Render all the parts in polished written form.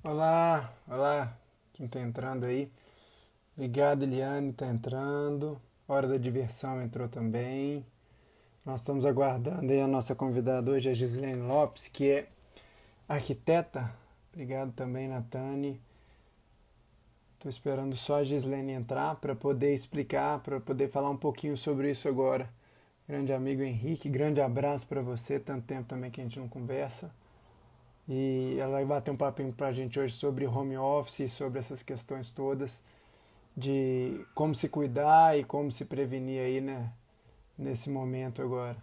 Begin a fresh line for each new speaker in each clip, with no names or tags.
Olá, olá, quem tá entrando aí? Obrigado, Eliane, tá entrando. Hora da diversão entrou também. Nós estamos aguardando aí a nossa convidada hoje, a Gislene Lopes, que é arquiteta. Obrigado também, Natane. Estou esperando só a Gislene entrar para poder explicar, para poder falar um pouquinho sobre isso agora. Grande amigo Henrique, grande abraço para você. Tanto tempo também que a gente não conversa. E ela vai bater um papinho para a gente hoje sobre home office, sobre essas questões todas de como se cuidar e como se prevenir aí, né, nesse momento agora.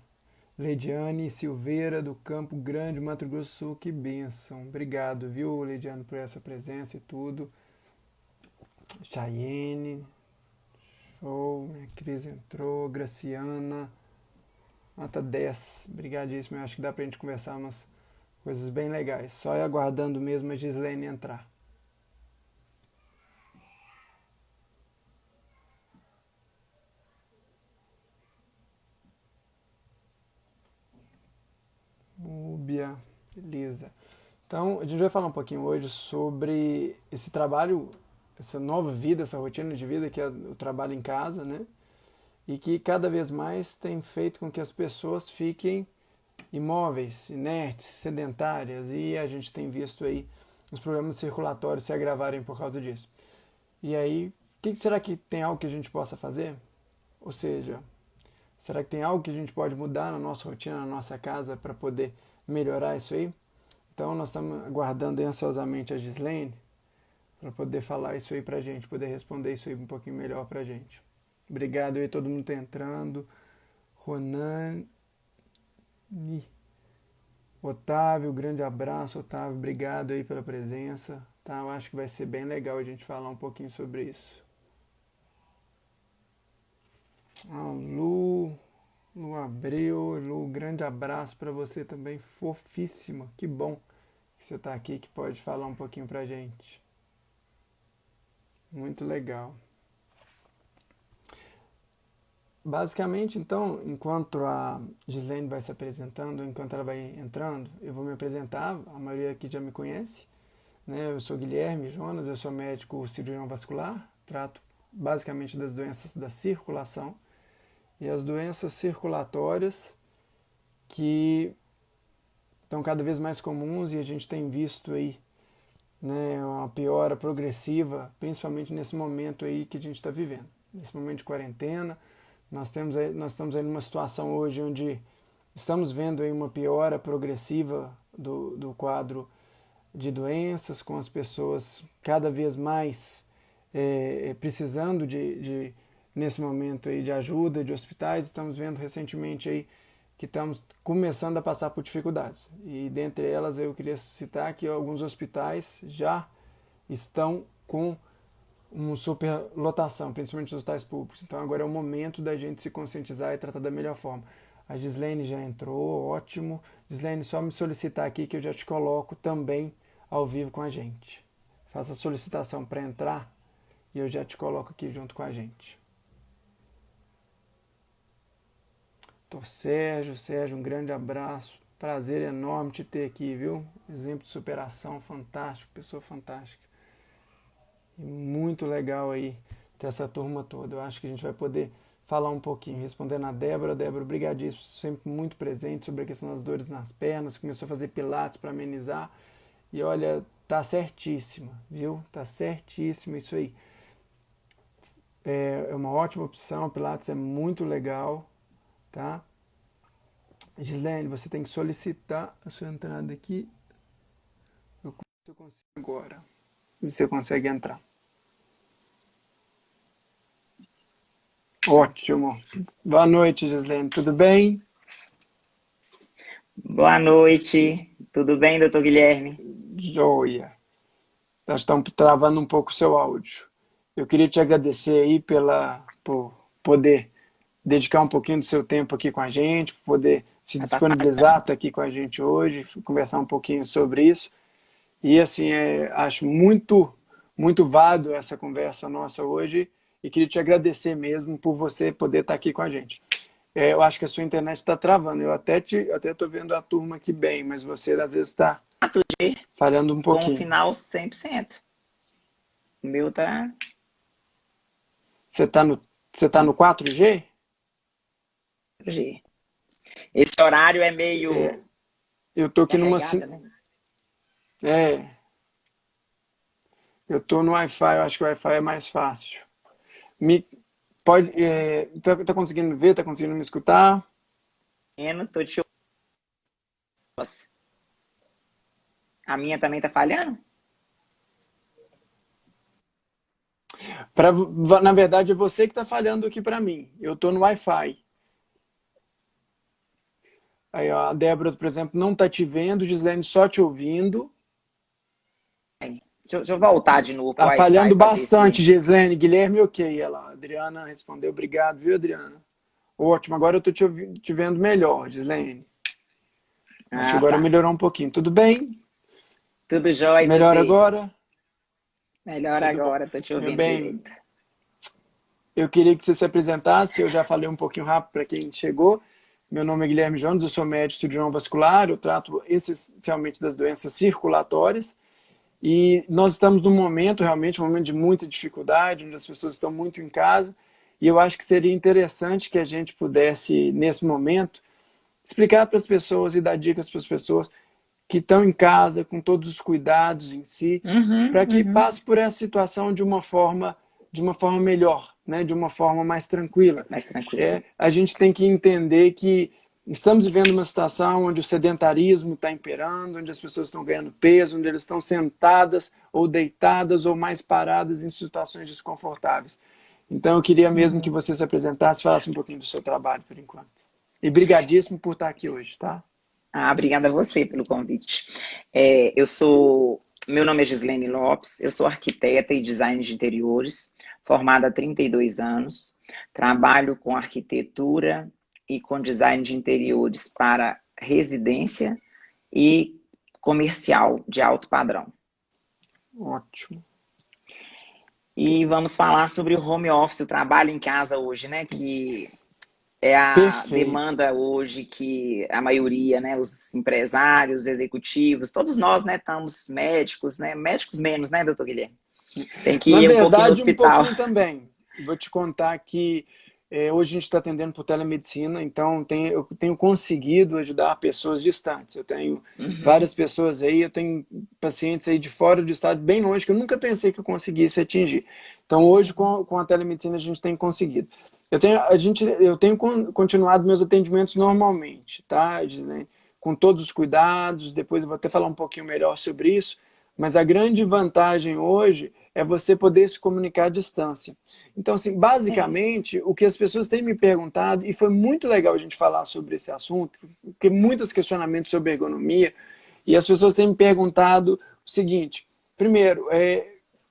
Leidiane Silveira, do Campo Grande, Mato Grosso do Sul, que bênção. Obrigado, viu, Leidiane, por essa presença e tudo. Chayenne, show, né? Cris entrou, Graciana, nota 10. Obrigadíssimo, eu acho que dá pra gente conversar umas coisas bem legais. Só ir aguardando mesmo a Gislene entrar. Núbia, beleza. Então, a gente vai falar um pouquinho hoje sobre esse trabalho, essa nova vida, essa rotina de vida que é o trabalho em casa, né? E que cada vez mais tem feito com que as pessoas fiquem imóveis, inertes, sedentárias, e a gente tem visto aí os problemas circulatórios se agravarem por causa disso. E aí, será que tem algo que a gente possa fazer? Ou seja, será que tem algo que a gente pode mudar na nossa rotina, na nossa casa, para poder melhorar isso aí? Então, nós estamos aguardando ansiosamente a Gislene para poder falar isso aí para a gente, poder responder isso aí um pouquinho melhor para a gente. Obrigado aí, todo mundo está entrando. Ronani, Otávio, grande abraço, Otávio, obrigado aí pela presença. Tá, eu acho que vai ser bem legal a gente falar um pouquinho sobre isso. Lu, Lu Abreu, Lu, grande abraço para você também, fofíssima. Que bom que você está aqui, que pode falar um pouquinho para a gente. Muito legal. Basicamente, então, enquanto a Gislene vai se apresentando, enquanto ela vai entrando, eu vou me apresentar. A maioria aqui já me conhece, né? Eu sou Guilherme Jonas, eu sou médico cirurgião vascular, trato basicamente das doenças da circulação e as doenças circulatórias que estão cada vez mais comuns e a gente tem visto aí, né, uma piora progressiva, principalmente nesse momento aí que a gente está vivendo, nesse momento de quarentena. Nós estamos aí numa situação hoje onde estamos vendo aí uma piora progressiva do quadro de doenças, com as pessoas cada vez mais precisando nesse momento aí, de ajuda, de hospitais. Estamos vendo recentemente aí que estamos começando a passar por dificuldades. E dentre elas eu queria citar que alguns hospitais já estão com uma superlotação, principalmente nos hospitais públicos. Então agora é o momento da gente se conscientizar e tratar da melhor forma. A Gislene já entrou, ótimo. Gislene, só me solicitar aqui que eu já te coloco também ao vivo com a gente. Faça a solicitação para entrar e eu já te coloco aqui junto com a gente. Tô Sérgio, um grande abraço. Prazer enorme te ter aqui, viu? Exemplo de superação fantástico, pessoa fantástica. E muito legal aí ter essa turma toda. Eu acho que a gente vai poder falar um pouquinho, respondendo a Débora. Débora, brigadíssimo, sempre muito presente sobre a questão das dores nas pernas, começou a fazer pilates para amenizar. E olha, tá certíssima, viu? Tá certíssimo isso aí. É uma ótima opção, pilates é muito legal, tá? Gislene, você tem que solicitar a sua entrada aqui. Eu consigo agora. Você consegue entrar. Ótimo. Boa noite, Gislene. Tudo bem?
Boa noite, tudo bem, doutor Guilherme?
Joia. Nós estamos travando um pouco o seu áudio. Eu queria te agradecer aí por poder dedicar um pouquinho do seu tempo aqui com a gente, por poder se
Ah, tá
disponibilizar, estar aqui com a gente hoje, conversar um pouquinho sobre isso. E assim, acho muito válido essa conversa nossa hoje e queria te agradecer mesmo por você poder estar aqui com a gente. eu acho que a sua internet está travando. Eu até estou vendo a turma aqui bem, mas você às vezes está
4G
falhando um
com
pouquinho.
sinal 100%. O meu tá
Você tá no 4G?
4G. Esse horário é
É,
meio
eu tô aqui numa.
carregada, né?
É, eu tô no Wi-Fi, eu acho que o Wi-Fi é mais fácil. Me, tá conseguindo me ver? Tá conseguindo me escutar?
Tô te... A minha também tá falhando?
Na verdade, é você que tá falhando aqui para mim. Eu tô no Wi-Fi. Aí, ó, a Débora, por exemplo, não tá te vendo, Gislaine só te ouvindo.
Deixa eu voltar de novo pro
Tá
Wi-Fi
falhando
para ver
bastante,
se...
Gislaine. Guilherme, ok. Ela, a Adriana respondeu, obrigado, viu, Adriana? Ótimo, agora eu tô te vendo melhor, Gislaine. Acho que
Ah,
agora
tá.
melhorou um pouquinho. Tudo bem?
Tudo jóia e
Melhor
você?
agora?
Melhor
Tudo bom.
agora, tô te
Meu
ouvindo
bem,
direito.
eu queria que você se apresentasse. Eu já falei um pouquinho rápido para quem chegou. Meu nome é Guilherme Jones, eu sou médico cirurgião vascular. Eu trato essencialmente das doenças circulatórias. E nós estamos num momento, realmente, um momento de muita dificuldade, onde as pessoas estão muito em casa. E eu acho que seria interessante que a gente pudesse, nesse momento, explicar para as pessoas e dar dicas para as pessoas que estão em casa, com todos os cuidados em si,
Uhum,
para que
uhum.
passe por essa situação de uma forma melhor, né? De uma forma mais tranquila.
Mais tranquilo.
A gente tem que entender que estamos vivendo uma situação onde o sedentarismo está imperando, onde as pessoas estão ganhando peso, onde elas estão sentadas ou deitadas ou mais paradas em situações desconfortáveis. Então eu queria mesmo que
Uhum.
você se apresentasse, falasse um pouquinho do seu trabalho por enquanto. E brigadíssimo por estar aqui hoje, tá?
Ah, obrigada a você pelo convite. Meu nome é Gislaine Lopes, eu sou arquiteta e designer de interiores, formada há 32 anos. Trabalho com arquitetura e com design de interiores para residência e comercial de alto padrão.
Ótimo.
E vamos falar sobre o home office, o trabalho em casa hoje, né? Que é a
Perfeito.
demanda hoje que a maioria, né, os empresários, executivos, todos nós, né, estamos médicos, né, médicos menos, né, doutor Guilherme? Tem que
Na
ir um pouquinho no
verdade, um
hospital.
pouquinho também. Vou te contar que hoje a gente está atendendo por telemedicina, então eu tenho conseguido ajudar pessoas distantes. Eu tenho
Uhum,
várias pessoas aí, eu tenho pacientes aí de fora do estado, bem longe, que eu nunca pensei que eu conseguisse atingir. Então, hoje, com a telemedicina, a gente tem conseguido. Eu tenho continuado meus atendimentos normalmente, tá, Gislaine? Com todos os cuidados, depois eu vou até falar um pouquinho melhor sobre isso, mas a grande vantagem hoje é você poder se comunicar à distância. Então, assim,
é.
basicamente, o que as pessoas têm me perguntado, e foi muito legal a gente falar sobre esse assunto, porque muitos questionamentos sobre ergonomia, e as pessoas têm me perguntado o seguinte: primeiro,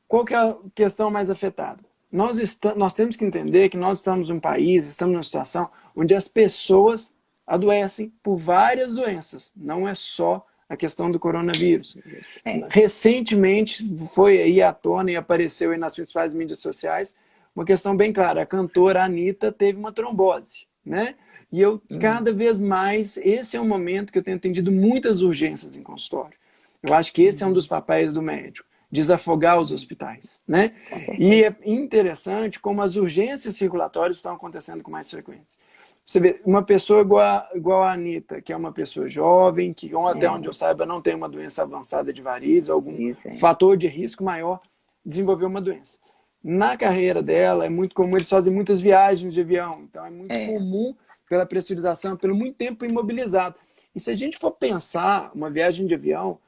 qual que é a questão mais afetada? Nós temos que entender que nós estamos num país, estamos numa situação onde as pessoas adoecem por várias doenças, não é só a questão do coronavírus.
É.
Recentemente foi aí à tona e apareceu aí nas principais mídias sociais uma questão bem clara. A cantora Anitta teve uma trombose, né? E eu,
Uhum,
cada vez mais, esse é um momento que eu tenho atendido muitas urgências em consultório. Eu acho que esse é um dos
uhum,
papéis do médico, desafogar os
uhum,
hospitais, né?
com
E
certeza.
é interessante como as urgências circulatórias estão acontecendo com mais frequência. Você vê, uma pessoa igual a Anitta, que é uma pessoa jovem, que até onde eu
É,
saiba não tem uma doença avançada de varizes, algum
isso é.
fator de risco maior, desenvolver uma doença. Na carreira dela, é muito comum, eles fazem muitas viagens de avião, então é muito
É.
comum pela pressurização, pelo muito tempo imobilizado. E se a gente for pensar, uma viagem de avião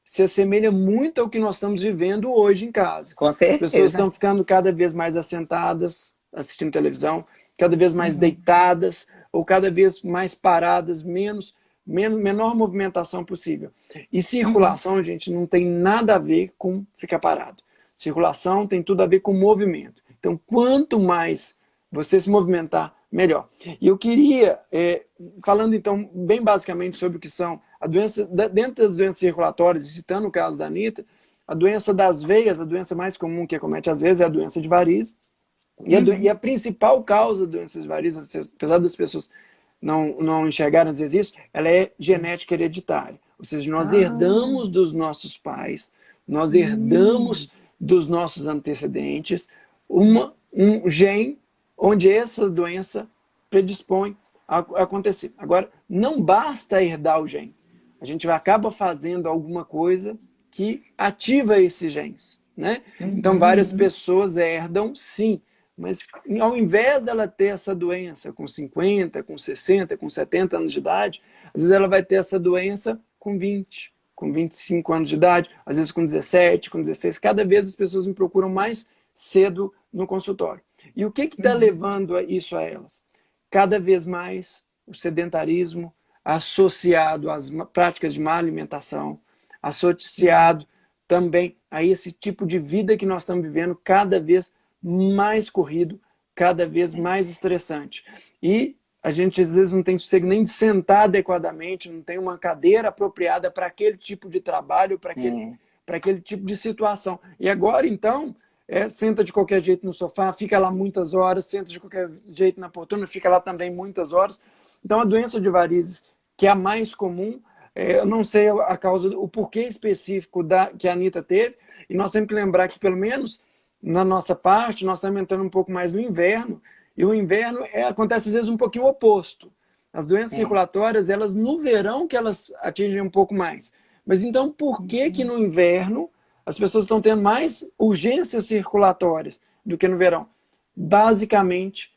se assemelha muito ao que nós estamos vivendo hoje em casa.
Com
As pessoas estão
certeza.
ficando cada vez mais assentadas, assistindo televisão, cada vez mais
Uhum,
deitadas ou cada vez mais paradas, menor movimentação possível. E
uhum,
circulação, gente, não tem nada a ver com ficar parado. Circulação tem tudo a ver com movimento. Então, quanto mais você se movimentar, melhor. E eu queria, falando então bem basicamente sobre o que são a doença, dentro das doenças circulatórias, e citando o caso da Anitta, a doença das veias, a doença mais comum que acomete às vezes é a doença de varizes, e a
uhum,
principal causa da doença de varizes, apesar das pessoas não enxergaram às vezes isso, ela é genética hereditária. Ou seja, nós
Ah,
herdamos dos nossos pais, nós
hum,
herdamos dos nossos antecedentes um gene onde essa doença predispõe a acontecer. Agora, não basta herdar o gene. A gente acaba fazendo alguma coisa que ativa esses genes, né? Então, várias
uhum,
pessoas herdam, sim, mas ao invés dela ter essa doença com 50, com 60, com 70 anos de idade, às vezes ela vai ter essa doença com 20, com 25 anos de idade, às vezes com 17, com 16. Cada vez as pessoas me procuram mais cedo no consultório. E o que está
uhum,
levando isso a elas? Cada vez mais o sedentarismo associado às práticas de má alimentação,
uhum.
associado também a esse tipo de vida que nós estamos vivendo cada vez mais corrido, cada vez
É,
mais estressante. E a gente às vezes não tem sossego nem de sentar adequadamente, não tem uma cadeira apropriada para aquele tipo de trabalho,
é,
para aquele tipo de situação. E agora, então, senta de qualquer jeito no sofá, fica lá muitas horas, senta de qualquer jeito na poltrona, fica lá também muitas horas. Então, a doença de varizes, que é a mais comum, eu não sei a causa, o porquê específico que a Anitta teve, e nós temos que lembrar que, pelo menos na nossa parte, nós estamos entrando um pouco mais no inverno, e o inverno acontece às vezes um pouquinho oposto. As doenças
é.
circulatórias, elas no verão que elas atingem um pouco mais. Mas então, por que que
Uhum.
no inverno as pessoas estão tendo mais urgências circulatórias do que no verão? Basicamente,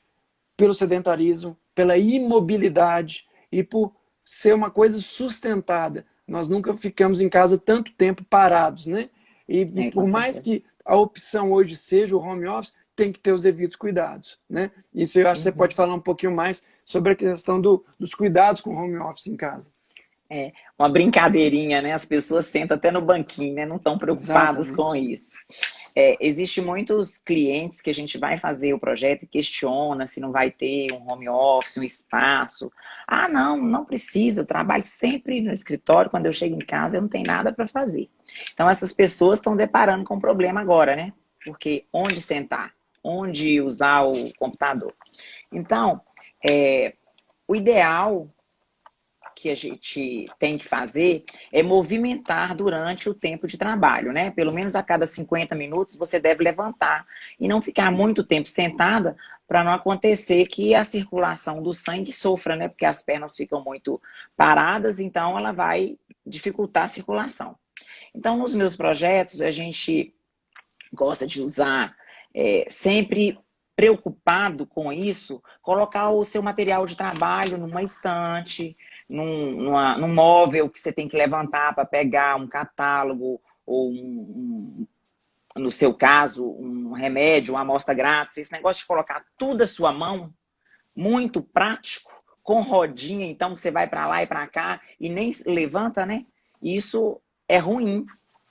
pelo sedentarismo, pela imobilidade e por ser uma coisa sustentada. Nós nunca ficamos em casa tanto tempo parados, né? E
É, com
por mais
certeza.
que a opção hoje seja o home office, tem que ter os devidos cuidados, né? Isso eu acho que você pode
Uhum.
falar um pouquinho mais sobre a questão dos cuidados com o home office em casa.
É uma brincadeirinha, né? As pessoas sentam até no banquinho, né? Não estão preocupadas com
Exatamente.
isso. Existe muitos clientes que a gente vai fazer o projeto e questiona se não vai ter um home office, um espaço. Ah, não, não precisa. Eu trabalho sempre no escritório. Quando eu chego em casa, eu não tenho nada para fazer. Então, essas pessoas estão deparando com um problema agora, né? Porque onde sentar? Onde usar o computador? Então, o ideal que a gente tem que fazer é movimentar durante o tempo de trabalho, né? Pelo menos a cada 50 minutos você deve levantar e não ficar muito tempo sentada para não acontecer que a circulação do sangue sofra, né? Porque as pernas ficam muito paradas, então ela vai dificultar a circulação. Então, nos meus projetos, a gente gosta de usar sempre preocupado com isso, colocar o seu material de trabalho numa estante, num móvel que você tem que levantar para pegar um catálogo ou no seu caso, um remédio, uma amostra grátis. Esse negócio de colocar tudo à sua mão, muito prático, com rodinha, então você vai para lá e para cá e nem levanta, né? Isso é ruim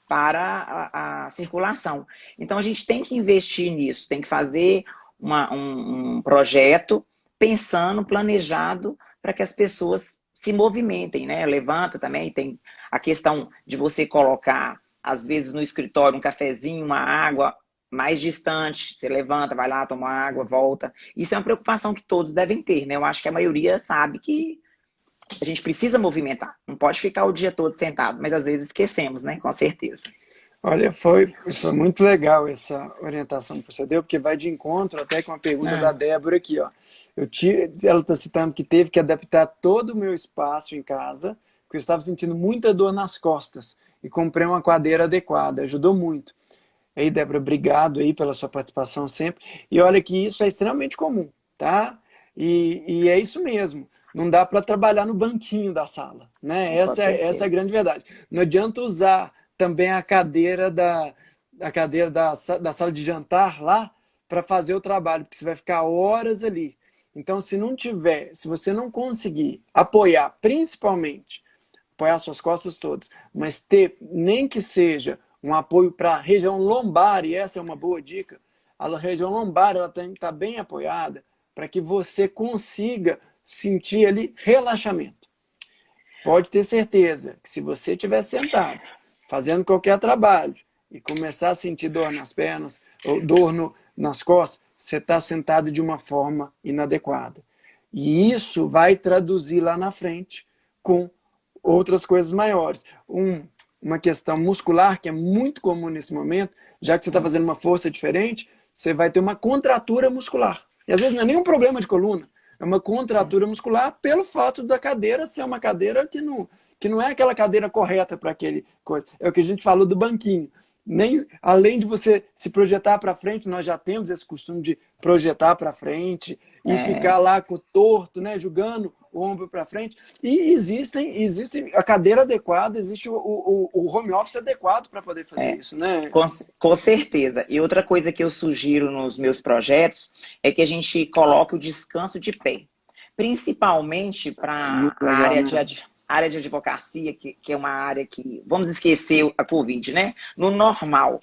para a circulação. Então a gente tem que investir nisso, tem que fazer um projeto pensando, planejado, para que as pessoas se movimentem, né? Levanta também, tem a questão de você colocar, às vezes, no escritório, um cafezinho, uma água mais distante, você levanta, vai lá, toma água, volta. Isso é uma preocupação que todos devem ter, né? Eu acho que a maioria sabe que a gente precisa movimentar, não pode ficar o dia todo sentado, mas às vezes esquecemos, né? Com certeza.
Olha, foi muito legal essa orientação que você deu, porque vai de encontro até com a pergunta da
Ah,
Débora aqui, ó. Ela está citando que teve que adaptar todo o meu espaço em casa, porque eu estava sentindo muita dor nas costas e comprei uma cadeira adequada, ajudou muito. Aí, Débora, obrigado aí pela sua participação sempre. E olha que isso é extremamente comum, tá? E é isso mesmo. Não dá para trabalhar no banquinho da sala, né?
com
Essa é a
certeza.
grande verdade. Não adianta usar também a cadeira da sala de jantar lá para fazer o trabalho, porque você vai ficar horas ali. Então, se você não conseguir apoiar, principalmente apoiar suas costas todas, mas ter nem que seja um apoio para a região lombar, e essa é uma boa dica, a região lombar ela tem que estar bem apoiada para que você consiga sentir ali relaxamento. Pode ter certeza que se você estiver sentado, fazendo qualquer trabalho, e começar a sentir dor nas pernas, ou dor nas costas, você está sentado de uma forma inadequada. E isso vai traduzir lá na frente com outras coisas maiores. Uma questão muscular, que é muito comum nesse momento, já que você está fazendo uma força diferente, você vai ter uma contratura muscular. E às vezes não é nenhum problema de coluna, é uma contratura muscular pelo fato da cadeira ser uma cadeira que não é aquela cadeira correta para aquele coisa. É o que a gente falou do banquinho. Nem, além de você se projetar para frente, nós já temos esse costume de projetar para frente e ficar lá com o torto, né, jogando o ombro para frente. E existem a cadeira adequada, existe o home office adequado para poder fazer isso, né?
Com certeza. E outra coisa que eu sugiro nos meus projetos é que a gente coloque o descanso de pé, principalmente para
Muito
a
legal,
área
né?
área de advocacia, que é uma área que, vamos esquecer a Covid, né? No normal,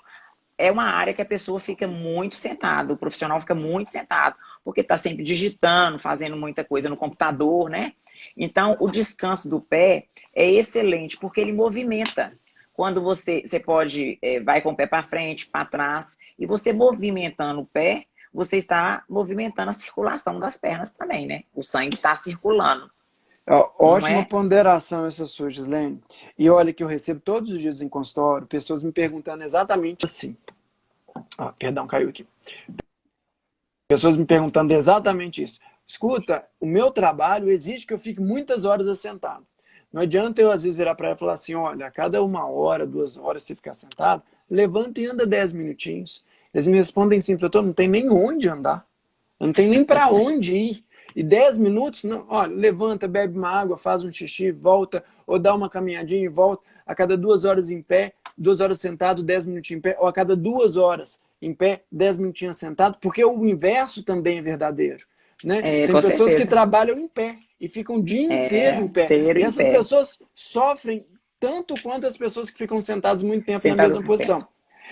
é uma área que a pessoa fica muito sentada, o profissional fica muito sentado, porque está sempre digitando, fazendo muita coisa no computador, né? Então, o descanso do pé é excelente, porque ele movimenta. Quando você pode, vai com o pé para frente, para trás, e você movimentando o pé, você está movimentando a circulação das pernas também, né? O sangue está circulando, não
Ótima
é?
ponderação essa sua, Gislene. E olha que eu recebo todos os dias em consultório pessoas me perguntando exatamente assim. Ah, perdão, caiu aqui. Pessoas me perguntando exatamente isso. Escuta, o meu trabalho exige que eu fique muitas horas assentado. Não adianta eu, às vezes, virar para ela e falar assim, olha, a cada 1 hora, 2 horas você ficar sentado, levanta e anda 10 minutinhos. Eles me respondem simples, doutor, não tem nem onde andar. Não tem nem para onde ir. E 10 minutos, não, olha, levanta, bebe uma água, faz um xixi, volta, ou dá uma caminhadinha e volta. A cada 2 horas em pé, 2 horas sentado, 10 minutinhos em pé, ou a cada 2 horas em pé, 10 minutinhos sentado, porque o inverso também é verdadeiro. Né? Tem
Com
pessoas que
certeza.
trabalham em pé e ficam o dia inteiro em pé.
Inteiro
E
em
essas
pé.
pessoas sofrem tanto quanto as pessoas que ficam sentadas muito tempo na
Sentado
mesma
no pé.
posição.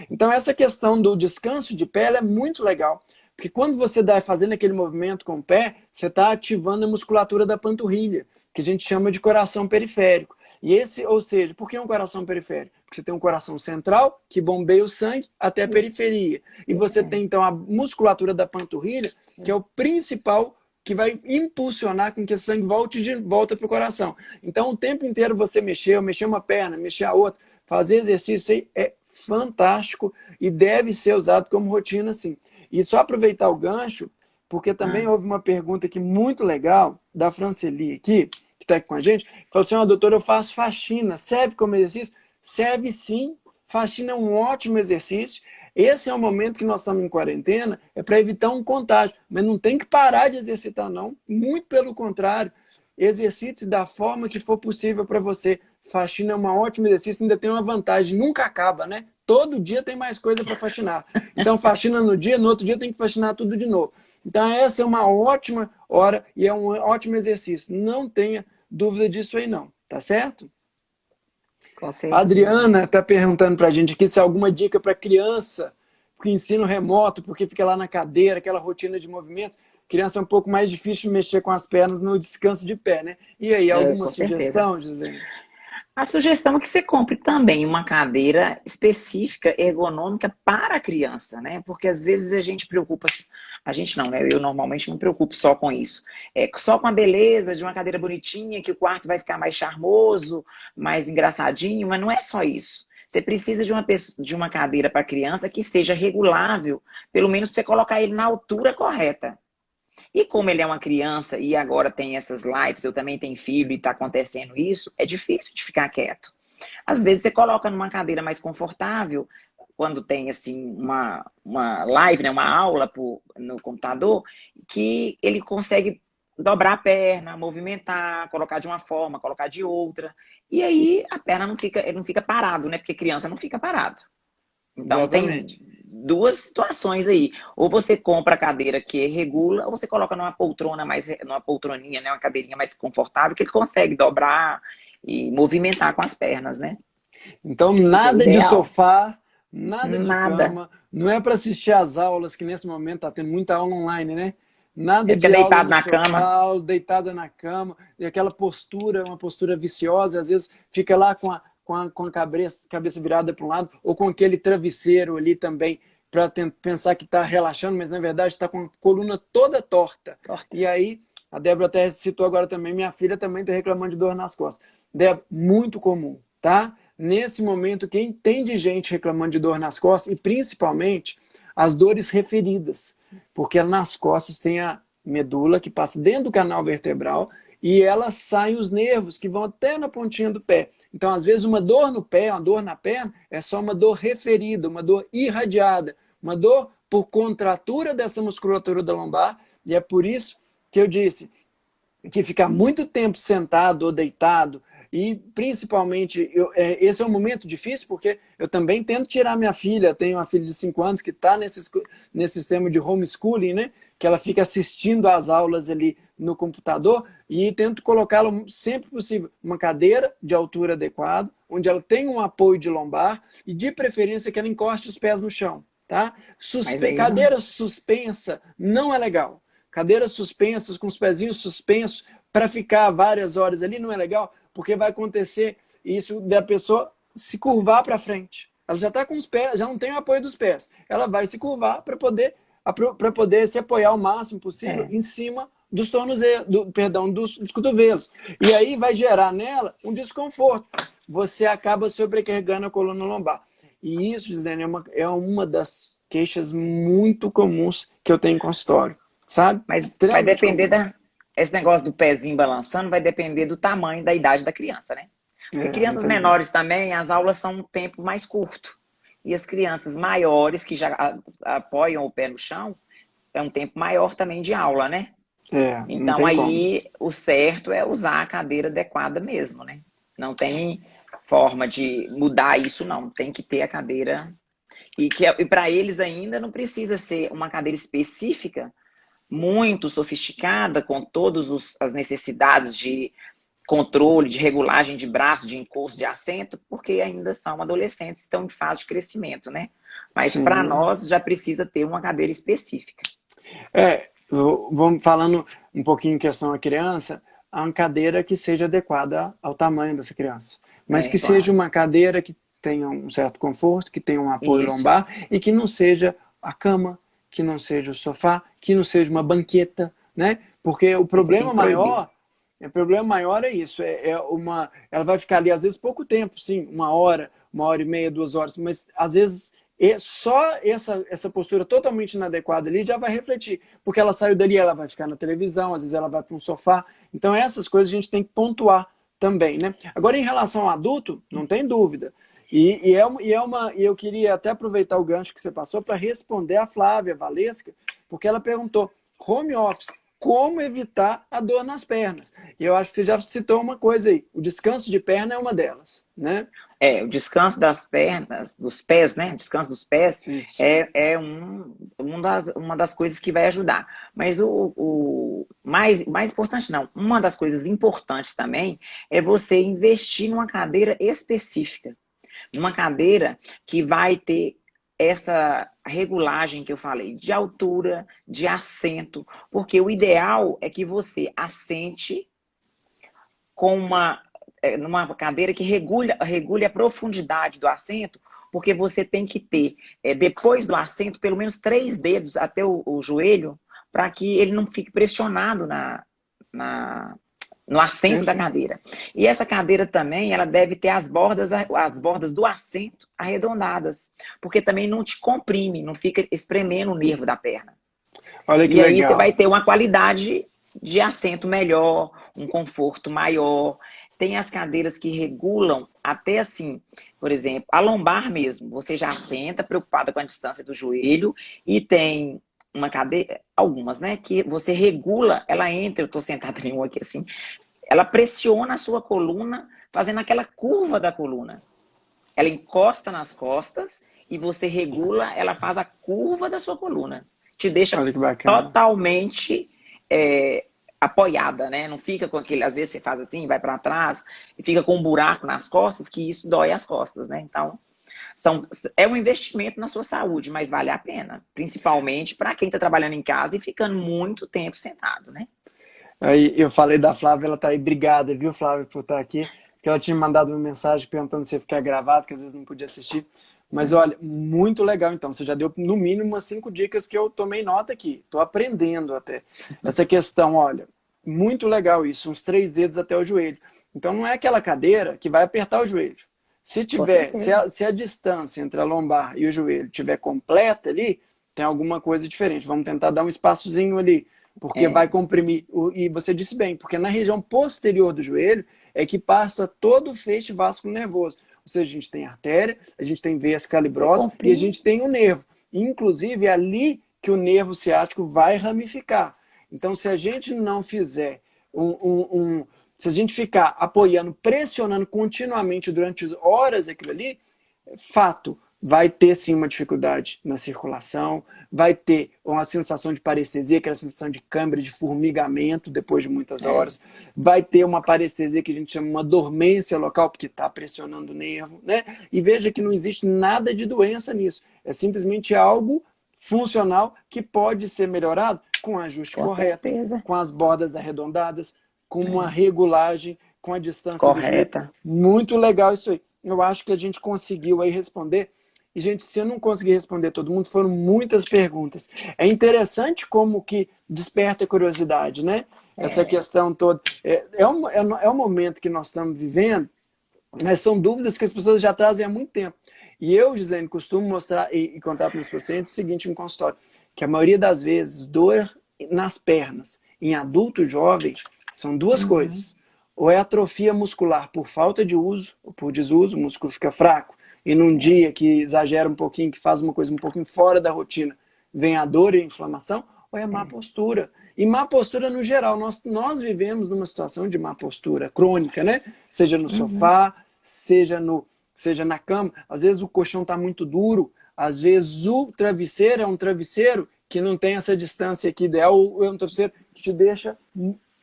Então, essa questão do descanso de pé é muito legal. Porque quando você está fazendo aquele movimento com o pé, você está ativando a musculatura da panturrilha, que a gente chama de coração periférico. E esse, ou seja, por que um coração periférico? Porque você tem um coração central que bombeia o sangue até a periferia. E você tem, então, a musculatura da panturrilha, que é o principal que vai impulsionar com que esse sangue volte de volta para o coração. Então, o tempo inteiro você mexer uma perna, mexer a outra, fazer exercício aí é fantástico e deve ser usado como rotina, sim. E só aproveitar o gancho, porque também houve uma pergunta aqui muito legal da Franceli aqui, que está aqui com a gente, falou assim, doutora, eu faço faxina, serve como exercício? Serve sim, faxina é um ótimo exercício. Esse é o momento que nós estamos em quarentena, é para evitar um contágio, mas não tem que parar de exercitar não, muito pelo contrário, exercite da forma que for possível para você. Faxina é um ótimo exercício, ainda tem uma vantagem, nunca acaba, né? Todo dia tem mais coisa para faxinar. Então, faxina no dia, no outro dia tem que faxinar tudo de novo. Então, essa é uma ótima hora e é um ótimo exercício. Não tenha dúvida disso aí, não. Tá certo?
Com
A
certeza.
Adriana está perguntando para a gente aqui se há alguma dica para criança que ensino remoto, porque fica lá na cadeira, aquela rotina de movimentos. Criança é um pouco mais difícil de mexer com as pernas no descanso de pé, né? E aí, alguma
Com certeza.
sugestão, Gislene?
A sugestão é que você compre também uma cadeira específica, ergonômica para a criança, né? Porque às vezes a gente preocupa, a gente não, né? Eu normalmente não me preocupo só com isso. É só com a beleza de uma cadeira bonitinha, que o quarto vai ficar mais charmoso, mais engraçadinho, mas não é só isso. Você precisa de uma cadeira para criança que seja regulável, pelo menos para você colocar ele na altura correta. E como ele é uma criança e agora tem essas lives, eu também tenho filho e está acontecendo isso, é difícil de ficar quieto. Às vezes você coloca numa cadeira mais confortável, quando tem assim uma live, né, uma aula no computador, que ele consegue dobrar a perna, movimentar, colocar de uma forma, colocar de outra. E aí a perna não fica, ele não fica parado, né? Porque criança não fica parado. Então tem
Exatamente.
duas situações aí. Ou você compra a cadeira que regula, ou você coloca numa poltroninha, né, uma cadeirinha mais confortável, que ele consegue dobrar e movimentar com as pernas, né?
Então,
Esse é o
nada de
ideal.
sofá, nada de
Nada.
cama, não é para assistir às aulas, que nesse momento está tendo muita aula online, né? Nada
Ele fica
de aula
deitado
no
na cama.
sofá, deitada na cama, e aquela postura, uma postura viciosa, às vezes fica lá com a cabeça virada para um lado, ou com aquele travesseiro ali também, para pensar que está relaxando, mas na verdade está com a coluna toda torta.
Torta.
E aí A Débora até citou agora também, minha filha também está reclamando de dor nas costas. Débora, muito comum, tá? Nesse momento, quem tem de gente reclamando de dor nas costas, e principalmente as dores referidas, porque nas costas tem a medula que passa dentro do canal vertebral e ela sai os nervos que vão até na pontinha do pé. Então, às vezes, uma dor no pé, uma dor na perna, é só uma dor referida, uma dor irradiada, uma dor por contratura dessa musculatura da lombar, e é por isso que eu disse que ficar muito tempo sentado ou deitado, e principalmente, esse é um momento difícil, porque eu também tento tirar minha filha, tenho uma filha de 5 anos que está nesse sistema de homeschooling, né? Que ela fica assistindo às aulas ali no computador, e tento colocá-la sempre possível uma cadeira de altura adequada, onde ela tem um apoio de lombar, e de preferência que ela encoste os pés no chão. Tá? Cadeira suspensa não é legal. Cadeiras suspensas, com os pezinhos suspensos, para ficar várias horas ali, não é legal, porque vai acontecer isso da pessoa se curvar para frente. Ela já está com os pés, já não tem o apoio dos pés. Ela vai se curvar para poder se apoiar o máximo possível em cima dos tornozelos, dos cotovelos. E aí vai gerar nela um desconforto. Você acaba sobrecarregando a coluna lombar. E isso, Gislene, é uma das queixas muito comuns que eu tenho em consultório. Sabe?
Mas vai depender esse negócio do pezinho balançando vai depender do tamanho da idade da criança, né? Porque crianças menores também, as aulas são um tempo mais curto. E as crianças maiores, que já apoiam o pé no chão, é um tempo maior também de aula, né? Então aí o certo é usar a cadeira adequada mesmo, né? Não tem forma de mudar isso, não. Tem que ter a cadeira. E para eles ainda não precisa ser uma cadeira específica, muito sofisticada, com todas as necessidades de controle, de regulagem de braço, de encosto, de assento, porque ainda são adolescentes, estão em fase de crescimento, né? Mas para nós já precisa ter uma cadeira específica.
Vamos falando um pouquinho em questão à criança, uma cadeira que seja adequada ao tamanho dessa criança. Mas que seja uma cadeira que tenha um certo conforto, que tenha um apoio lombar e que não seja a cama, que não seja o sofá, que não seja uma banqueta, né? Porque o problema maior é isso, ela vai ficar ali às vezes pouco tempo, sim, 1 hora, 1h30, 2 horas, mas às vezes só essa postura totalmente inadequada ali já vai refletir, porque ela saiu dali, ela vai ficar na televisão, às vezes ela vai para um sofá, então essas coisas a gente tem que pontuar também, né? Agora, em relação ao adulto, não tem dúvida. E eu queria até aproveitar o gancho que você passou para responder a Flávia Valesca, porque ela perguntou, home office, como evitar a dor nas pernas? E eu acho que você já citou uma coisa aí, o descanso de perna é uma delas, né?
O descanso das pernas, dos pés, né? Descanso dos pés uma das coisas que vai ajudar. Mas o mais importante não, uma das coisas importantes também é você investir numa cadeira específica. Uma cadeira que vai ter essa regulagem que eu falei, de altura, de assento, porque o ideal é que você assente numa cadeira que regule a profundidade do assento, porque você tem que ter, depois do assento, pelo menos 3 dedos até o joelho, para que ele não fique pressionado no assento da cadeira. E essa cadeira também, ela deve ter as bordas do assento arredondadas, porque também não te comprime, não fica espremendo o nervo da perna.
Olha que
legal.
Aí
você vai ter uma qualidade de assento melhor, um conforto maior. Tem as cadeiras que regulam até assim, por exemplo, a lombar mesmo. Você já senta preocupada com a distância do joelho e tem uma cadeira, algumas, né, que você regula, ela entra, eu estou sentada em uma aqui assim, ela pressiona a sua coluna, fazendo aquela curva da coluna. Ela encosta nas costas e você regula, ela faz a curva da sua coluna. Te deixa totalmente apoiada, né? Não fica com aquele, às vezes você faz assim, vai para trás e fica com um buraco nas costas, que isso dói as costas, né? Então, é um investimento na sua saúde, mas vale a pena, principalmente para quem está trabalhando em casa e ficando muito tempo sentado, né?
Aí eu falei da Flávia, ela tá aí, obrigada, viu, Flávia, por estar aqui, porque ela tinha mandado uma mensagem perguntando se ia ficar gravado, que às vezes não podia assistir, mas olha, muito legal então, você já deu no mínimo umas 5 dicas que eu tomei nota aqui, tô aprendendo até. Essa questão, olha, muito legal isso, uns 3 dedos até o joelho. Então não é aquela cadeira que vai apertar o joelho. Se
Com
tiver,
certeza.
se a distância entre a lombar e o joelho tiver completa ali, tem alguma coisa diferente. Vamos tentar dar um espaçozinho ali, porque vai
É,
comprimir. E você disse bem, porque na região posterior do joelho é que passa todo o feixe vasculo nervoso. Ou seja, a gente tem artéria, a gente tem veias
você
calibrosas e a
comprime.
gente tem o nervo. Inclusive, é ali que o nervo ciático vai ramificar. Então, se a gente não fizer se a gente ficar apoiando, pressionando continuamente durante horas aquilo ali, fato, vai ter sim uma dificuldade na circulação, vai ter uma sensação de parestesia, aquela sensação de câimbra, de formigamento depois de muitas
É,
horas, vai ter uma parestesia que a gente chama uma dormência local, porque está pressionando o nervo, né? E veja que não existe nada de doença nisso, é simplesmente algo funcional que pode ser melhorado com o ajuste
com
correto,
certeza.
com as bordas arredondadas, com uma
É,
regulagem, com a distância do joelho.
correta.
Muito legal isso aí. Eu acho que a gente conseguiu aí responder. E, gente, se eu não conseguir responder todo mundo, foram muitas perguntas. É interessante como que desperta a curiosidade, né? Essa
É,
questão toda. É um momento que nós estamos vivendo, mas são dúvidas que as pessoas já trazem há muito tempo. E eu, Gislaine, costumo mostrar e contar para os meus pacientes o seguinte em consultório, que a maioria das vezes, dor nas pernas em adulto jovem são duas
uhum,
coisas. Ou é atrofia muscular por falta de uso, ou por desuso, o músculo fica fraco, e num
é,
dia que exagera um pouquinho, que faz uma coisa um pouquinho fora da rotina, vem a dor e a inflamação, ou é má
é.
postura. E má postura no geral. Nós vivemos numa situação de má postura crônica, né? Seja no
Uhum,
sofá, seja na cama. Às vezes o colchão está muito duro, às vezes o travesseiro é um travesseiro que não tem essa distância aqui ideal, ou é um travesseiro que te deixa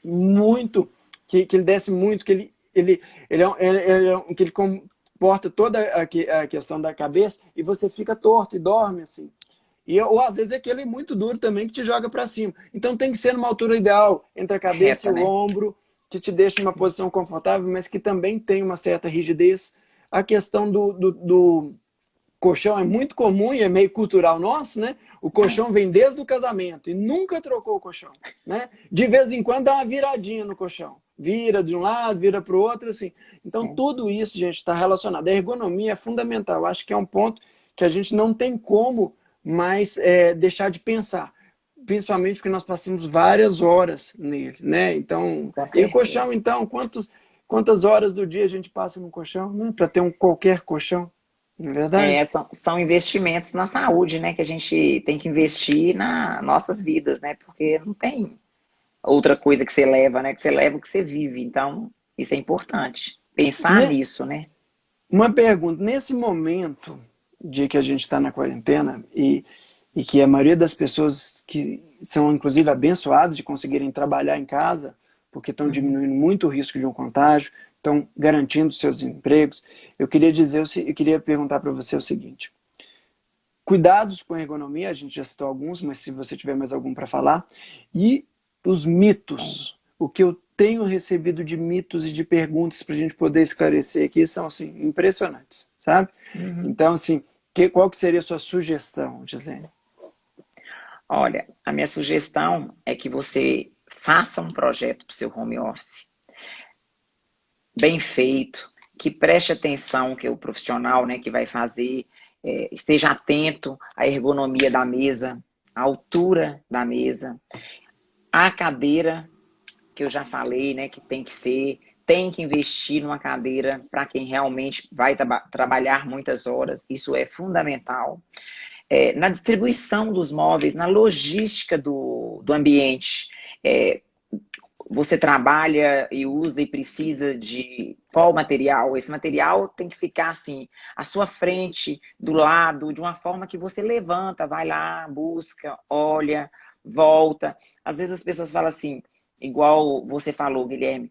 muito, que ele desce muito, que ele comporta toda a questão da cabeça e você fica torto e dorme assim. Ou às vezes é aquele muito duro também que te joga para cima. Então tem que ser numa altura ideal, entre a cabeça e
reta,
o
né?
ombro, que te deixa numa posição confortável, mas que também tem uma certa rigidez. A questão do colchão é muito comum e é meio cultural nosso, né? O colchão vem desde o casamento e nunca trocou o colchão, né? De vez em quando dá uma viradinha no colchão. Vira de um lado, vira para o outro, assim. Então,
É,
tudo isso, gente, está relacionado. A ergonomia é fundamental. Acho que é um ponto que a gente não tem como mais deixar de pensar. Principalmente porque nós passamos várias horas nele, né? Então,
com
e o colchão,
certeza.
então, quantas horas do dia a gente passa no colchão, né? Para ter qualquer colchão, não é
É,
verdade?
são investimentos na saúde, né? Que a gente tem que investir nas nossas vidas, né? Porque não tem outra coisa que você leva, né? Que você leva o que você vive. Então, isso é importante. Pensar
Ne-
nisso, né?
Uma pergunta, nesse momento de que a gente está na quarentena e que a maioria das pessoas que são inclusive abençoadas de conseguirem trabalhar em casa, porque estão
Uhum.
diminuindo muito o risco de um contágio, estão garantindo seus empregos, eu queria perguntar para você o seguinte: cuidados com a ergonomia, a gente já citou alguns, mas se você tiver mais algum para falar, e os
Tem.
mitos, o que eu tenho recebido de mitos e de perguntas para a gente poder esclarecer aqui são assim impressionantes, sabe?
Uhum.
Então, assim, qual que seria a sua sugestão, Gislene?
Olha, a minha sugestão é que você faça um projeto para o seu home office bem feito, que preste atenção que o profissional, né, que vai fazer esteja atento à ergonomia da mesa, à altura da mesa, à cadeira que eu já falei, né, que tem que investir numa cadeira para quem realmente vai trabalhar muitas horas, isso é fundamental. Na distribuição dos móveis, na logística do ambiente, você trabalha e usa e precisa de qual material? Esse material tem que ficar assim, à sua frente, do lado, de uma forma que você levanta, vai lá, busca, olha, volta. Às vezes as pessoas falam assim, igual você falou, Guilherme,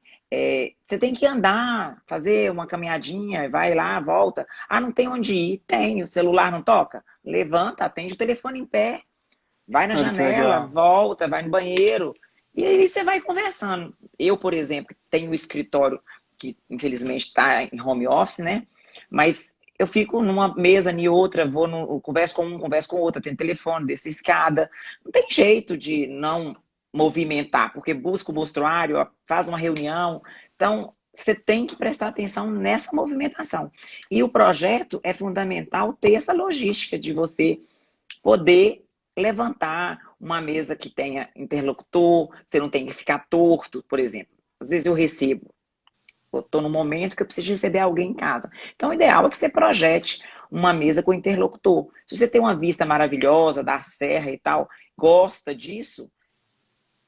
você tem que andar, fazer uma caminhadinha, vai lá, volta. Ah, não tem onde ir? Tem, o celular não toca? Levanta, atende o telefone em pé, vai na
Olha que
janela,
legal.
volta, vai no banheiro. E aí você vai conversando. Eu, por exemplo, tenho um escritório que infelizmente está em home office, né? Mas eu fico numa mesa nem outra, converso com um, converso com outro, tenho telefone, desço escada. Não tem jeito de não movimentar, porque busca o mostruário, faz uma reunião. Então, você tem que prestar atenção nessa movimentação. E o projeto é fundamental ter essa logística de você poder levantar uma mesa que tenha interlocutor, você não tem que ficar torto, por exemplo. Às vezes eu recebo, estou no momento que eu preciso receber alguém em casa. Então, o ideal é que você projete uma mesa com interlocutor. Se você tem uma vista maravilhosa da serra e tal, gosta disso,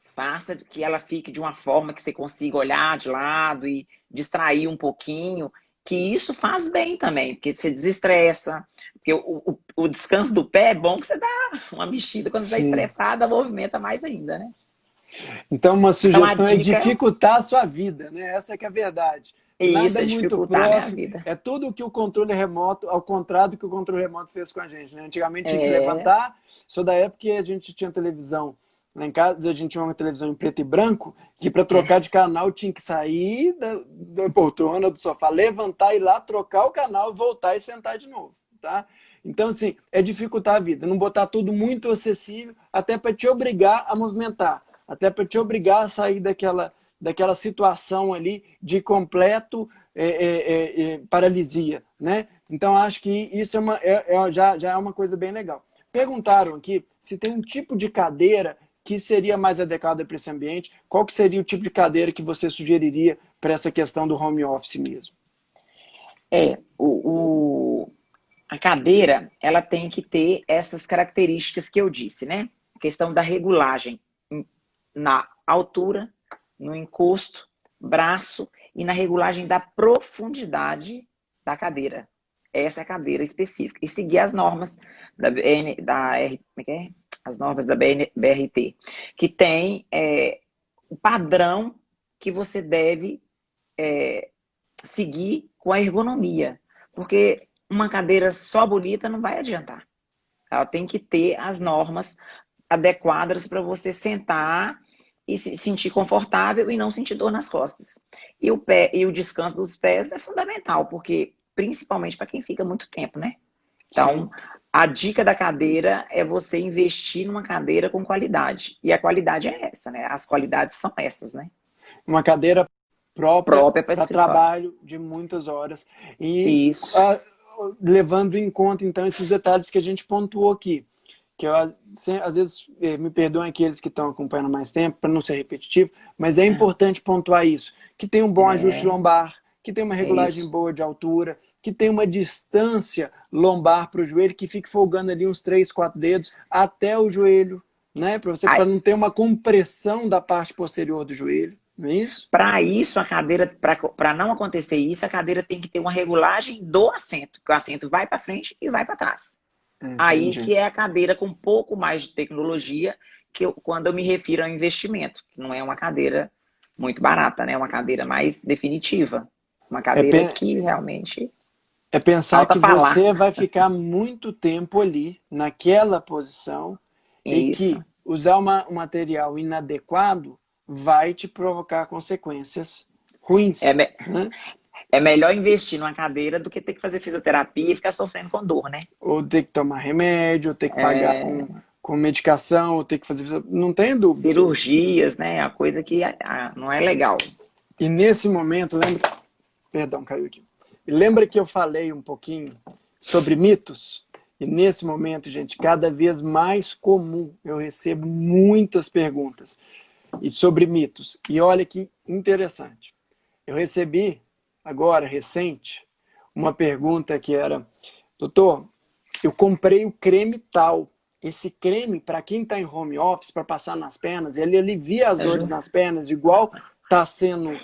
faça que ela fique de uma forma que você consiga olhar de lado e distrair um pouquinho, que isso faz bem também, porque você desestressa, porque o descanso do pé é bom que você dá uma mexida quando está
Sim.
estressada, movimenta mais ainda, né?
Então, uma
Então a
sugestão é
dica
dificultar a sua vida, né? Essa que é a verdade.
é
Nada
isso, é
muito
dificultar a minha
próximo,
vida.
é tudo o que o controle remoto, ao contrário do que o controle remoto fez com a gente, né? Antigamente tinha que
É,
levantar, sou da época que a gente tinha televisão. Lá em casa a gente tinha uma televisão em preto e branco, que para trocar de canal tinha que sair da poltrona, do sofá, levantar, ir lá, trocar o canal, voltar e sentar de novo, tá? Então, assim, é dificultar a vida, não botar tudo muito acessível, até para te obrigar a movimentar, até para te obrigar a sair daquela situação ali de completo paralisia, né? Então, acho que isso já é uma coisa bem legal. Perguntaram aqui se tem um tipo de cadeira que seria mais adequada para esse ambiente. Qual que seria o tipo de cadeira que você sugeriria para essa questão do home office mesmo?
é a cadeira, ela tem que ter essas características que eu disse, né? A questão da regulagem na altura, no encosto, braço e na regulagem da profundidade da cadeira. Essa é a cadeira específica. E seguir as normas da BN, da R, como é que é? As normas da BRT, que tem o padrão que você deve seguir com a ergonomia. Porque uma cadeira só bonita não vai adiantar. Ela tem que ter as normas adequadas para você sentar e se sentir confortável e não sentir dor nas costas. E o pé e o descanso dos pés é fundamental, porque principalmente para quem fica muito tempo, né? Então,
Sim.
a dica da cadeira é você investir numa cadeira com qualidade. E a qualidade é essa, né? As qualidades são essas, né?
Uma cadeira própria
Própria para
para
escritório.
trabalho de muitas horas. E
Isso.
levando em conta, então, esses detalhes que a gente pontuou aqui. Que eu, às vezes, me perdoem aqueles que estão acompanhando mais tempo, para não ser repetitivo, mas é importante pontuar isso. Que tem um bom ajuste
É,
lombar, que tem uma
é
regulagem
isso.
boa de altura, que tem uma distância lombar para o joelho, que fique folgando ali uns 3, 4 dedos até o joelho, né? Para
Aí,
não ter uma compressão da parte posterior do joelho, não é isso?
para isso, a cadeira, para não acontecer isso, a cadeira tem que ter uma regulagem do assento, que o assento vai para frente e vai para trás. Aí
Entendi.
que é a cadeira com um pouco mais de tecnologia, quando eu me refiro ao investimento, que não é uma cadeira muito barata, né? É uma cadeira mais definitiva. Uma
É,
cadeira que realmente
é pensar
falta
que
falar.
você vai ficar muito tempo ali, naquela posição, e
Isso.
que usar um material inadequado vai te provocar consequências
É,
ruins, né?
é melhor investir numa cadeira do que ter que fazer fisioterapia e ficar sofrendo com dor, né?
Ou ter que tomar remédio, ou ter que pagar
É,
com medicação, ou ter que fazer. Não tenho dúvida.
cirurgias, né? A coisa que não é legal.
E nesse momento, lembra. Perdão, caiu aqui. E lembra que eu falei um pouquinho sobre mitos? E nesse momento, gente, cada vez mais comum, eu recebo muitas perguntas e sobre mitos. E olha que interessante. Eu recebi agora, recente, uma pergunta que era: doutor, eu comprei o creme tal. Esse creme, para quem está em home office, para passar nas pernas, ele alivia as dores nas pernas, igual está sendo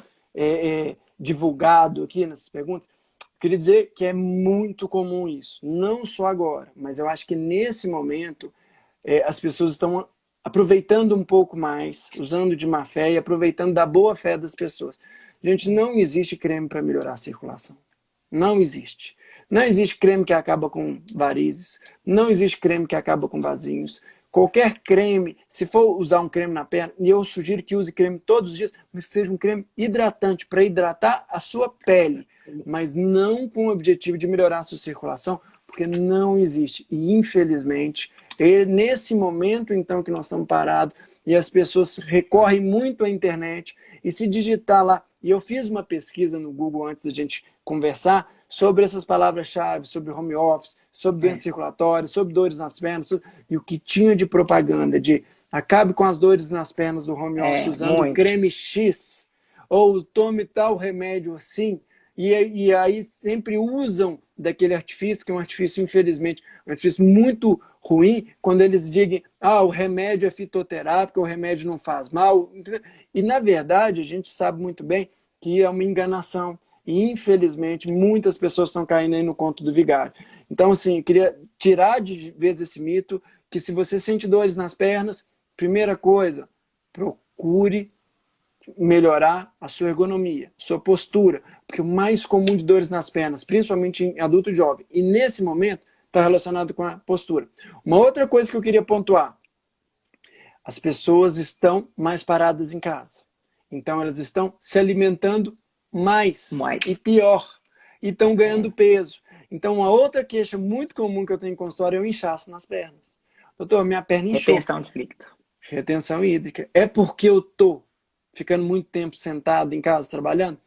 divulgado aqui nessas perguntas. Queria dizer que é muito comum isso. Não só agora, mas eu acho que nesse momento as pessoas estão aproveitando um pouco mais, usando de má fé e aproveitando da boa fé das pessoas. Gente, não existe creme para melhorar a circulação. Não existe. Não existe creme que acaba com varizes. Não existe creme que acaba com vasinhos. Qualquer creme, se for usar um creme na perna, e eu sugiro que use creme todos os dias, mas que seja um creme hidratante, para hidratar a sua pele, mas não com o objetivo de melhorar a sua circulação, porque não existe. E, infelizmente, É nesse momento, então, que nós estamos parados e as pessoas recorrem muito à internet e se digitar lá. E eu fiz uma pesquisa no Google antes da gente conversar sobre essas palavras-chave, sobre home office, sobre doença circulatória, sobre dores nas pernas, e o que tinha de propaganda de acabe com as dores nas pernas do home office usando o
muito.
creme X, ou tome tal remédio assim, e aí sempre usam daquele artifício, que é um artifício, infelizmente, um artifício muito ruim, quando eles digam, o remédio é fitoterápico, o remédio não faz mal. E, na verdade, a gente sabe muito bem que é uma enganação. E, infelizmente, muitas pessoas estão caindo aí no conto do vigário. Então, assim, eu queria tirar de vez esse mito, que se você sente dores nas pernas, primeira coisa, procure melhorar a sua ergonomia, sua postura, porque o mais comum de dores nas pernas, principalmente em adulto jovem, e nesse momento, está relacionado com a postura. Uma outra coisa que eu queria pontuar, as pessoas estão mais paradas em casa. Então, elas estão se alimentando mais. E pior, e estão ganhando peso. Então, uma outra queixa muito comum que eu tenho em consultório é o inchaço nas pernas. Doutor, minha perna inchou.
Retenção de líquido.
Retenção hídrica. É porque eu estou ficando muito tempo sentado em casa trabalhando?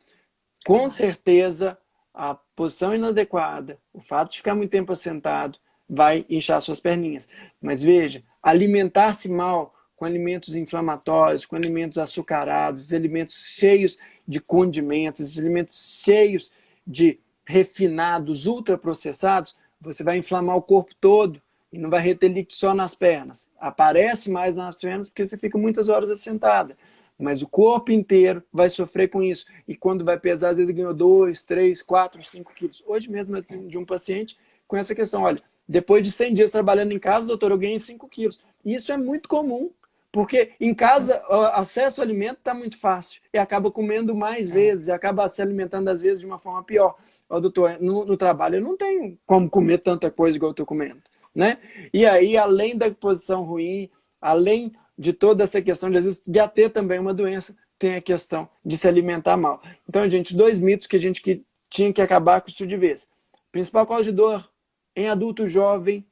Com certeza, a posição inadequada, o fato de ficar muito tempo sentado, vai inchar suas perninhas. Mas veja, alimentar-se mal com alimentos inflamatórios, com alimentos açucarados, alimentos cheios de condimentos, alimentos cheios de refinados, ultraprocessados, você vai inflamar o corpo todo e não vai reter líquido só nas pernas. Aparece mais nas pernas porque você fica muitas horas assentada. Mas o corpo inteiro vai sofrer com isso. E quando vai pesar, às vezes ganhou 2, 3, 4, 5 quilos. Hoje mesmo eu tenho de um paciente com essa questão. Olha, depois de 100 dias trabalhando em casa, doutor, eu ganhei 5 quilos. E isso é muito comum. Porque em casa, o acesso ao alimento está muito fácil. E acaba comendo mais vezes. E acaba se alimentando, às vezes, de uma forma pior. Doutor, no trabalho eu não tenho como comer tanta coisa igual eu estou comendo. Né? E aí, além da posição ruim, além de toda essa questão de, às vezes, de ter também uma doença, tem a questão de se alimentar mal. Então, gente, 2 mitos que a gente tinha que acabar com isso de vez. Principal causa de dor em adulto jovem,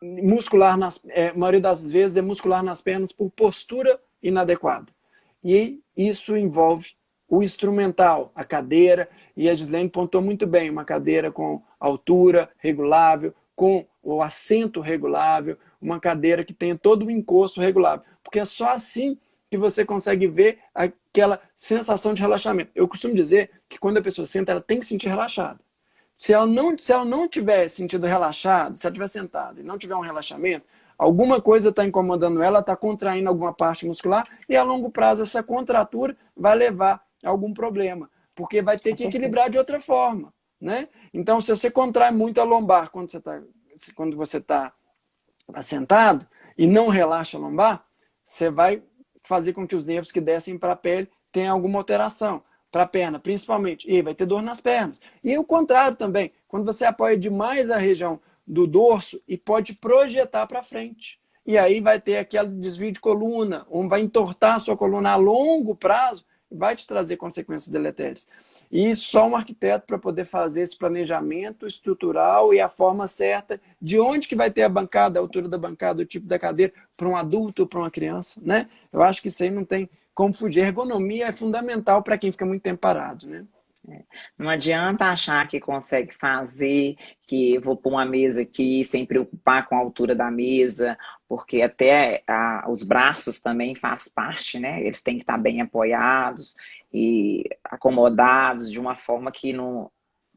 muscular, a maioria das vezes é muscular nas pernas por postura inadequada. E isso envolve o instrumental, a cadeira, e a Gislene pontuou muito bem, uma cadeira com altura regulável, com o assento regulável, uma cadeira que tenha todo o encosto regulável. Porque é só assim que você consegue ver aquela sensação de relaxamento. Eu costumo dizer que quando a pessoa senta, ela tem que sentir relaxada. Se ela não tiver sentido relaxado, se ela estiver sentada e não tiver um relaxamento, alguma coisa está incomodando ela, está contraindo alguma parte muscular e a longo prazo essa contratura vai levar a algum problema, porque vai ter que equilibrar de outra forma. Né? Então, se você contrai muito a lombar quando você está sentado e não relaxa a lombar, você vai fazer com que os nervos que descem para a pele tenham alguma alteração. Para a perna, principalmente, e vai ter dor nas pernas. E o contrário também, quando você apoia demais a região do dorso e pode projetar para frente. E aí vai ter aquele desvio de coluna, ou vai entortar a sua coluna a longo prazo, e vai te trazer consequências deletérias. E só um arquiteto para poder fazer esse planejamento estrutural e a forma certa de onde que vai ter a bancada, a altura da bancada, o tipo da cadeira, para um adulto ou para uma criança. Né? Eu acho que isso aí não tem como fugir. A ergonomia é fundamental para quem fica muito tempo parado, né?
Não adianta achar que consegue fazer, que vou pôr uma mesa aqui sem preocupar com a altura da mesa, porque até os braços também faz parte, né? Eles têm que estar bem apoiados e acomodados de uma forma que não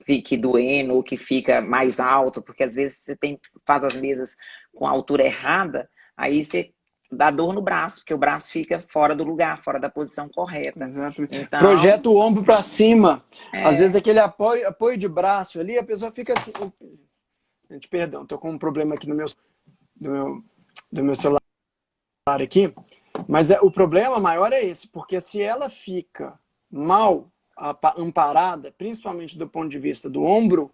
fique doendo ou que fica mais alto, porque às vezes você faz as mesas com a altura errada, aí você dá dor no braço, porque o braço fica fora do lugar, fora da posição correta.
Exatamente.
Então,
projeta o ombro para cima. Às vezes aquele apoio de braço ali, a pessoa fica assim. Gente, perdão, estou com um problema aqui do meu celular aqui. Mas o problema maior é esse, porque se ela fica mal amparada, principalmente do ponto de vista do ombro,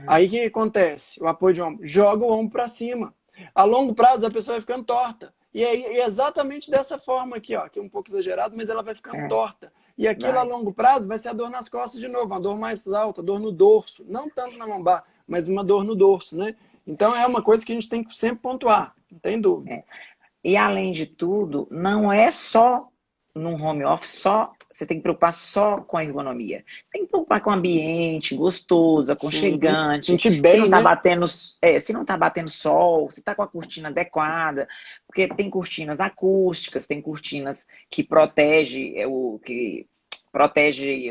aí o que acontece? O apoio de ombro joga o ombro para cima. A longo prazo a pessoa vai ficando torta. E é exatamente dessa forma aqui, ó, que é um pouco exagerado, mas ela vai ficando torta. E aquilo a longo prazo vai ser a dor nas costas de novo, uma dor mais alta, dor no dorso, não tanto na lombar, mas uma dor no dorso, né? Então é uma coisa que a gente tem que sempre pontuar, não tem dúvida.
E além de tudo, não é só num home office, você tem que preocupar só com a ergonomia. Você tem que preocupar com o ambiente gostoso,
Sim, tem que
aconchegante.
sentir
Se não
bem,
está
né?
batendo, se não tá batendo sol, se está com a cortina adequada, porque tem cortinas acústicas, tem cortinas que protege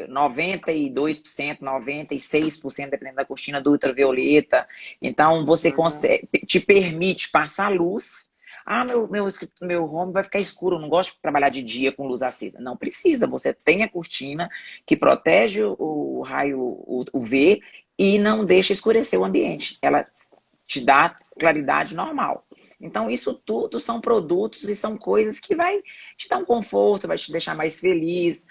92%, 96%, dependendo da cortina, do ultravioleta. Então, você
Legal.
consegue, te permite passar luz. Ah, meu home vai ficar escuro, eu não gosto de trabalhar de dia com luz acesa. Não precisa, você tem a cortina que protege o raio UV e não deixa escurecer o ambiente. Ela te dá claridade normal. Então, isso tudo são produtos e são coisas que vai te dar um conforto, vai te deixar mais feliz,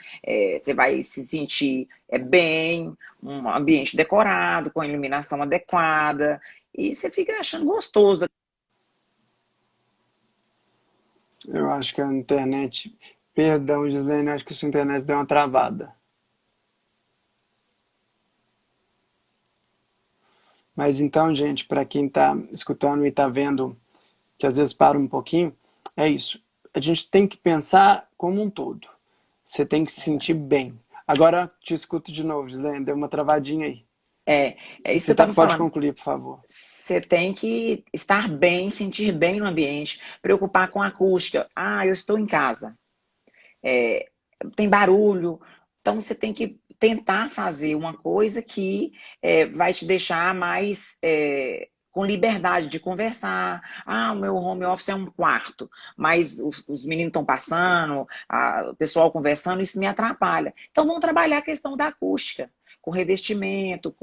você vai se sentir bem, um ambiente decorado, com a iluminação adequada, e você fica achando gostoso.
Eu acho que a internet. Perdão, Gislaine, acho que a sua internet deu uma travada. Mas então, gente, para quem está escutando e está vendo que às vezes para um pouquinho, é isso. A gente tem que pensar como um todo. Você tem que se sentir bem. Agora te escuto de novo, Gislaine, deu uma travadinha aí.
É, é isso que eu estava
Pode
falando.
concluir, por favor.
Você tem que estar bem, sentir bem no ambiente, preocupar com a acústica. Ah, eu estou em casa. É, tem barulho. Então você tem que tentar fazer uma coisa que vai te deixar mais com liberdade de conversar. Ah, o meu home office é um quarto, mas os meninos estão passando, o pessoal conversando, isso me atrapalha. Então vamos trabalhar a questão da acústica. Com revestimento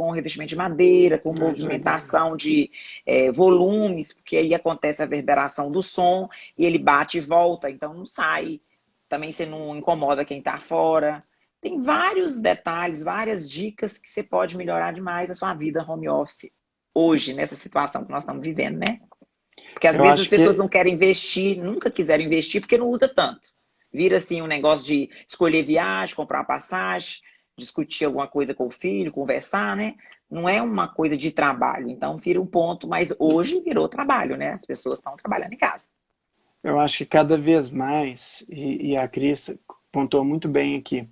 de madeira, com
Ah, que legal.
movimentação de volumes, porque aí acontece a reverberação do som e ele bate e volta, então não sai. Também você não incomoda quem está fora. Tem vários detalhes, várias dicas que você pode melhorar demais a sua vida home office hoje, nessa situação que nós estamos vivendo, né? Porque às
Eu
vezes as
acho
pessoas
que
não querem investir, nunca quiseram investir porque não usa tanto. Vira assim um negócio de escolher viagem, comprar uma passagem, discutir alguma coisa com o filho, conversar, né? Não é uma coisa de trabalho. Então vira um ponto, mas hoje virou trabalho, né? As pessoas estão trabalhando em casa.
eu acho que cada vez mais, e a Cris pontuou muito bem aqui,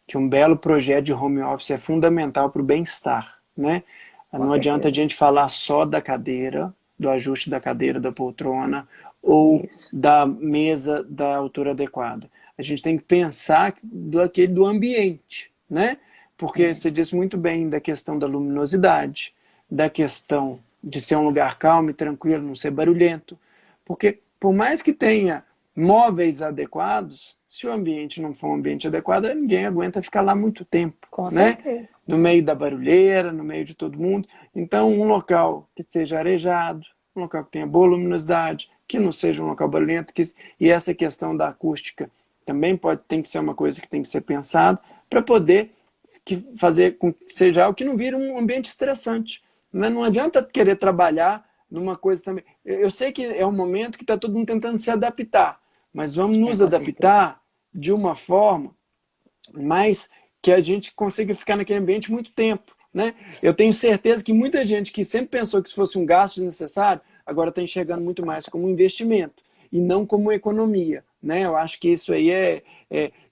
que um belo projeto de home office é fundamental para o bem-estar, né?
Com
Não adianta a
certeza.
gente falar só da cadeira, do ajuste da cadeira, da poltrona, ou
Isso.
da mesa da altura adequada. A gente tem que pensar do ambiente, né? Porque
É,
você disse muito bem da questão da luminosidade, da questão de ser um lugar calmo e tranquilo, não ser barulhento. Porque por mais que tenha móveis adequados, se o ambiente não for um ambiente adequado, ninguém aguenta ficar lá muito tempo,
com
né?
certeza.
No meio da barulheira, no meio de todo mundo. Então, um local que seja arejado, um local que tenha boa luminosidade, que não seja um local barulhento, e essa questão da acústica também tem que ser uma coisa que tem que ser pensado para poder fazer com que seja algo que não vire um ambiente estressante. Não adianta querer trabalhar numa coisa também. Eu sei que é um momento que está todo mundo tentando se adaptar, mas vamos nos
Com certeza.
adaptar de uma forma mais que a gente consiga ficar naquele ambiente muito tempo. Né? Eu tenho certeza que muita gente que sempre pensou que isso fosse um gasto desnecessário, agora está enxergando muito mais como um investimento e não como economia. Né? Eu acho que isso aí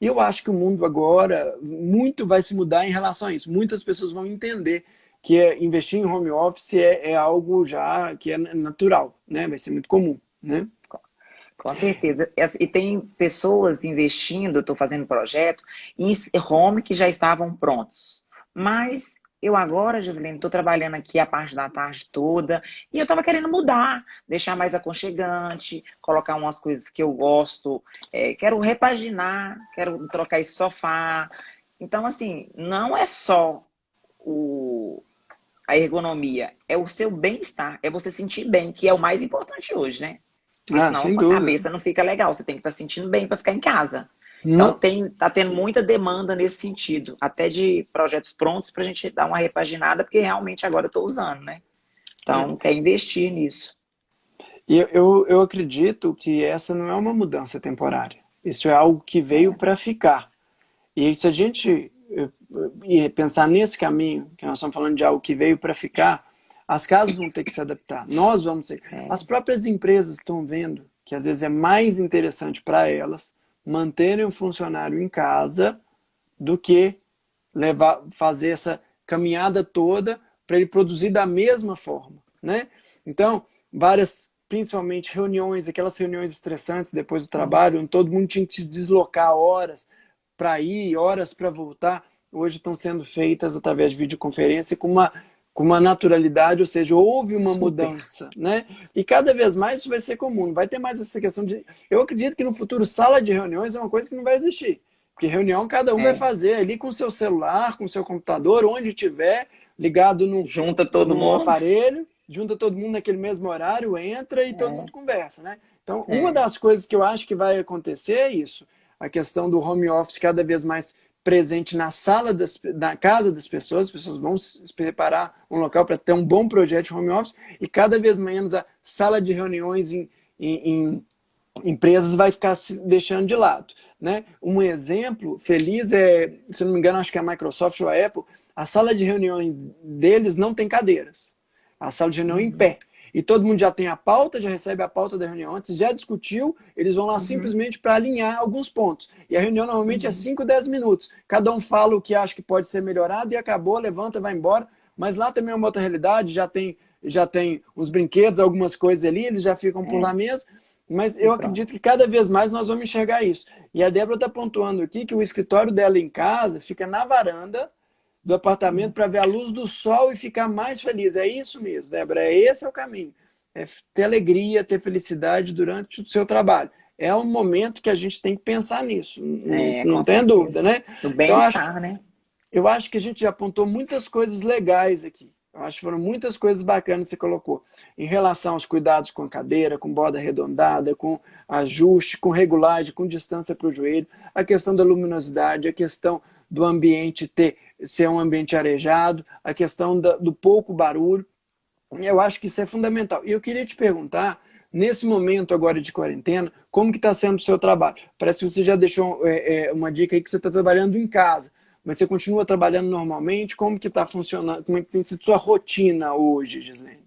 eu acho que o mundo agora muito vai se mudar em relação a isso. Muitas pessoas vão entender que investir em home office é algo já que é natural, né? Vai ser muito comum. Né?
Com certeza. E tem pessoas investindo, eu estou fazendo projeto, em home que já estavam prontos. Mas eu agora, Gislaine, estou trabalhando aqui a parte da tarde toda e eu estava querendo mudar, deixar mais aconchegante, colocar umas coisas que eu gosto, quero repaginar, quero trocar esse sofá. Então, assim, não é só o, a ergonomia, é o seu bem-estar, é você sentir bem, que é o mais importante hoje, né? Porque
Ah,
senão
sem
sua
dúvida.
cabeça não fica legal, você tem que estar sentindo bem para ficar em casa. Então
Não,
tá tendo muita demanda nesse sentido, até de projetos prontos para a gente dar uma repaginada, porque realmente agora eu estou usando, né?
é.
Então quer investir nisso.
E eu acredito que essa não é uma mudança temporária. Isso é algo que veio
É,
para ficar. E se a gente pensar nesse caminho, que nós estamos falando de algo que veio para ficar, As casas vão ter que se adaptar. Nós vamos ser. As próprias empresas estão vendo que às vezes é mais interessante para elas manterem um funcionário em casa do que fazer essa caminhada toda para ele produzir da mesma forma, né? Então, principalmente reuniões, aquelas reuniões estressantes depois do trabalho, onde todo mundo tinha que se deslocar horas para ir, horas para voltar, hoje estão sendo feitas através de videoconferência com uma naturalidade, ou seja, houve uma mudança, né? E cada vez mais isso vai ser comum, não vai ter mais essa questão de... Eu acredito que no futuro sala de reuniões é uma coisa que não vai existir, porque reunião cada um vai fazer ali com o seu celular, com o seu computador, onde estiver, ligado
Junta todo
no
mundo.
aparelho, junta todo mundo naquele mesmo horário, entra e todo mundo conversa, né? Então, uma das coisas que eu acho que vai acontecer é isso, a questão do home office cada vez mais presente na sala, na casa das pessoas, as pessoas vão se preparar um local para ter um bom projeto de home office e cada vez menos a sala de reuniões em empresas vai ficar se deixando de lado, né? Um exemplo feliz é, se não me engano, acho que é a Microsoft ou a Apple, a sala de reuniões deles não tem cadeiras, a sala de reunião em pé. E todo mundo já tem a pauta, já recebe a pauta da reunião antes, já discutiu, eles vão lá simplesmente para alinhar alguns pontos. E a reunião normalmente é 5, 10 minutos. Cada um fala o que acha que pode ser melhorado e acabou, levanta, vai embora. Mas lá também é uma outra realidade, já tem os brinquedos, algumas coisas ali, eles já ficam por lá mesmo. Mas eu acredito que cada vez mais nós vamos enxergar isso. E a Débora está pontuando aqui que o escritório dela em casa fica na varanda do apartamento para ver a luz do sol e ficar mais feliz. É isso mesmo, Débora. Esse é o caminho. É ter alegria, ter felicidade durante o seu trabalho. É um momento que a gente tem que pensar nisso. Não tem dúvida, né?
Do bem-estar, né?
Eu acho que a gente já apontou muitas coisas legais aqui. Eu acho que foram muitas coisas bacanas que você colocou. Em relação aos cuidados com a cadeira, com borda arredondada, com ajuste, com regulagem, com distância para o joelho, a questão da luminosidade, a questão do ambiente ser um ambiente arejado, a questão do pouco barulho. Eu acho que isso é fundamental. E eu queria te perguntar, nesse momento agora de quarentena, como que está sendo o seu trabalho? Parece que você já deixou uma dica aí que você está trabalhando em casa, mas você continua trabalhando normalmente? Como que está funcionando? Como é que tem sido sua rotina hoje, Gislene?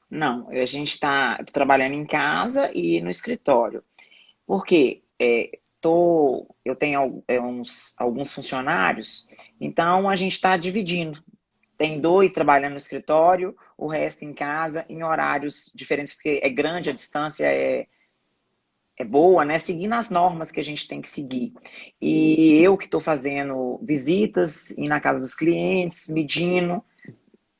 Não, a gente está trabalhando em casa e no escritório. Por quê? Eu tenho alguns funcionários, então a gente está dividindo. Tem 2 trabalhando no escritório, o resto em casa, em horários diferentes, porque é grande, a distância é boa, né? Seguindo as normas que a gente tem que seguir. E eu que estou fazendo visitas, ir na casa dos clientes, medindo,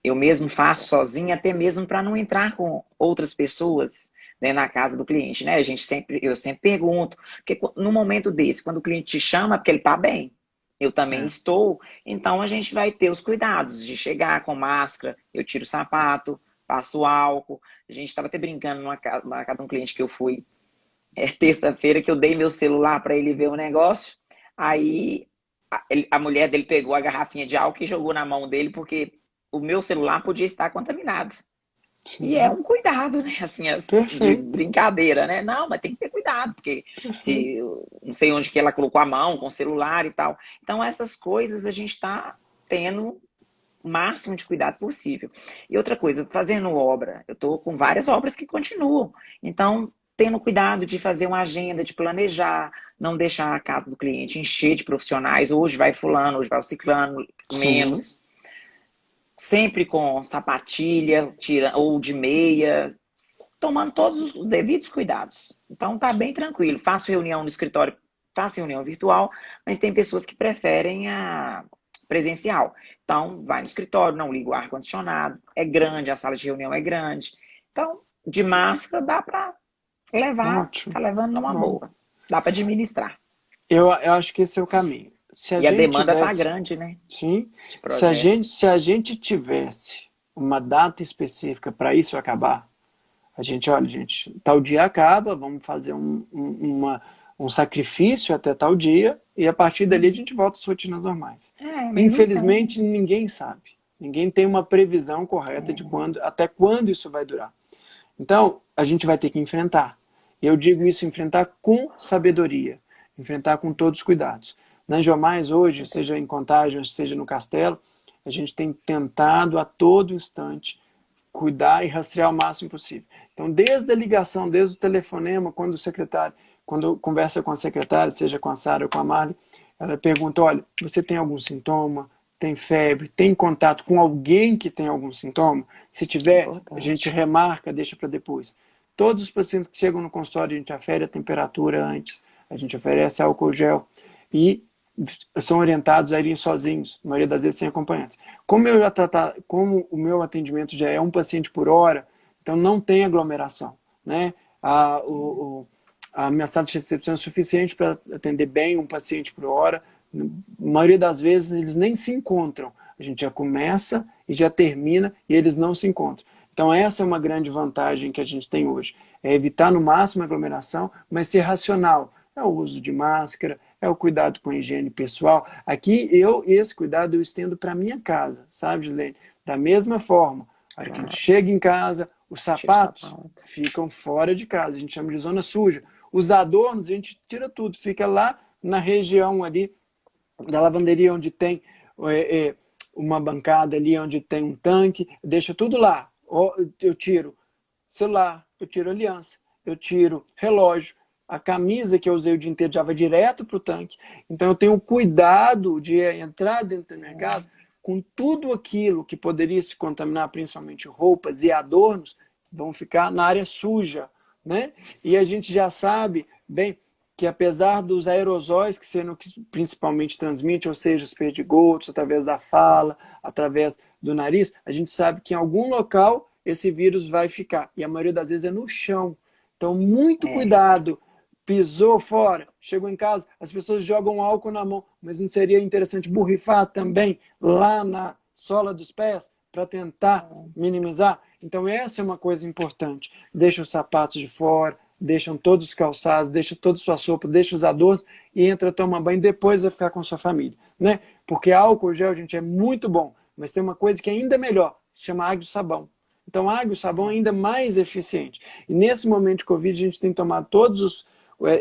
eu mesmo faço sozinha, até mesmo para não entrar com outras pessoas, né, na casa do cliente, né? Eu sempre pergunto, porque no momento desse, quando o cliente te chama, é porque ele está bem. Eu também estou, então a gente vai ter os cuidados de chegar com máscara, eu tiro o sapato, passo álcool. A gente estava até brincando na casa de um cliente que eu fui terça-feira, que eu dei meu celular para ele ver o negócio. Aí a mulher dele pegou a garrafinha de álcool e jogou na mão dele, porque o meu celular podia estar contaminado.
Sim.
E é um cuidado, né? Assim, de brincadeira, né? Não, mas tem que ter cuidado, porque não sei onde que ela colocou a mão com o celular e tal. Então, essas coisas a gente está tendo o máximo de cuidado possível. E outra coisa, fazendo obra, eu estou com várias obras que continuam. Então, tendo cuidado de fazer uma agenda, de planejar, não deixar a casa do cliente encher de profissionais. Hoje vai fulano, hoje vai o ciclano, menos. Sempre com sapatilha, ou de meia, tomando todos os devidos cuidados. Então tá bem tranquilo. Faço reunião no escritório, faço reunião virtual, mas tem pessoas que preferem a presencial. Então vai no escritório, não liga o ar-condicionado, é grande, a sala de reunião é grande. Então, de máscara dá para levar, tá levando numa boa. Dá para administrar.
Eu acho que esse é o caminho.
E a demanda tá grande, né?
Sim. Se a gente tivesse uma data específica para isso acabar, olha, gente, tal dia acaba, vamos fazer um sacrifício até tal dia, e a partir dali a gente volta às rotinas normais. Infelizmente, ninguém sabe. Ninguém tem uma previsão correta de até quando isso vai durar. Então, a gente vai ter que enfrentar. Eu digo isso, enfrentar com sabedoria, enfrentar com todos os cuidados. Na Angiomais hoje, seja em Contagem, seja no Castelo, a gente tem tentado a todo instante cuidar e rastrear o máximo possível. Então, desde a ligação, desde o telefonema, quando conversa com a secretária, seja com a Sara ou com a Marli, ela pergunta, olha, você tem algum sintoma? Tem febre? Tem contato com alguém que tem algum sintoma? Se tiver, a gente
Importante.
remarca, deixa para depois. Todos os pacientes que chegam no consultório, a gente afere a temperatura antes, a gente oferece álcool gel e são orientados a irem sozinhos, a maioria das vezes sem acompanhantes. Como o meu atendimento já é um paciente por hora, então não tem aglomeração, né? A minha sala de recepção é suficiente para atender bem um paciente por hora. Na maioria das vezes eles nem se encontram. A gente já começa e já termina e eles não se encontram. Então essa é uma grande vantagem que a gente tem hoje. É evitar no máximo a aglomeração, mas ser racional. É o uso de máscara, é o cuidado com a higiene pessoal. Aqui, esse cuidado eu estendo para minha casa, sabe, Gislene? Da mesma forma, a hora que a gente chega em casa, os
Tira o
sapatos
sapato.
ficam fora de casa, a gente chama de zona suja. Os adornos, a gente tira tudo, fica lá na região ali da lavanderia, onde tem uma bancada ali, onde tem um tanque, deixa tudo lá. Eu tiro celular, eu tiro aliança, eu tiro relógio, a camisa que eu usei o dia inteiro já vai direto para o tanque. Então eu tenho cuidado de entrar dentro da minha casa com tudo aquilo que poderia se contaminar, principalmente roupas e adornos, vão ficar na área suja, né? E a gente já sabe bem que apesar dos aerosóis que sendo que principalmente transmite, ou seja, os perdigotos, através da fala, através do nariz, a gente sabe que em algum local esse vírus vai ficar. E a maioria das vezes é no chão. Então, muito cuidado. Pisou fora, chegou em casa, as pessoas jogam álcool na mão, mas não seria interessante borrifar também lá na sola dos pés para tentar minimizar? Então, essa é uma coisa importante. Deixa os sapatos de fora, deixam todos os calçados, deixa toda a sua sopa, deixa os adornos e entra, toma banho, depois vai ficar com a sua família, né? Porque álcool gel, gente, é muito bom, mas tem uma coisa que é ainda melhor, chama água e sabão. Então, água e sabão é ainda mais eficiente. E nesse momento de Covid, a gente tem tomado todos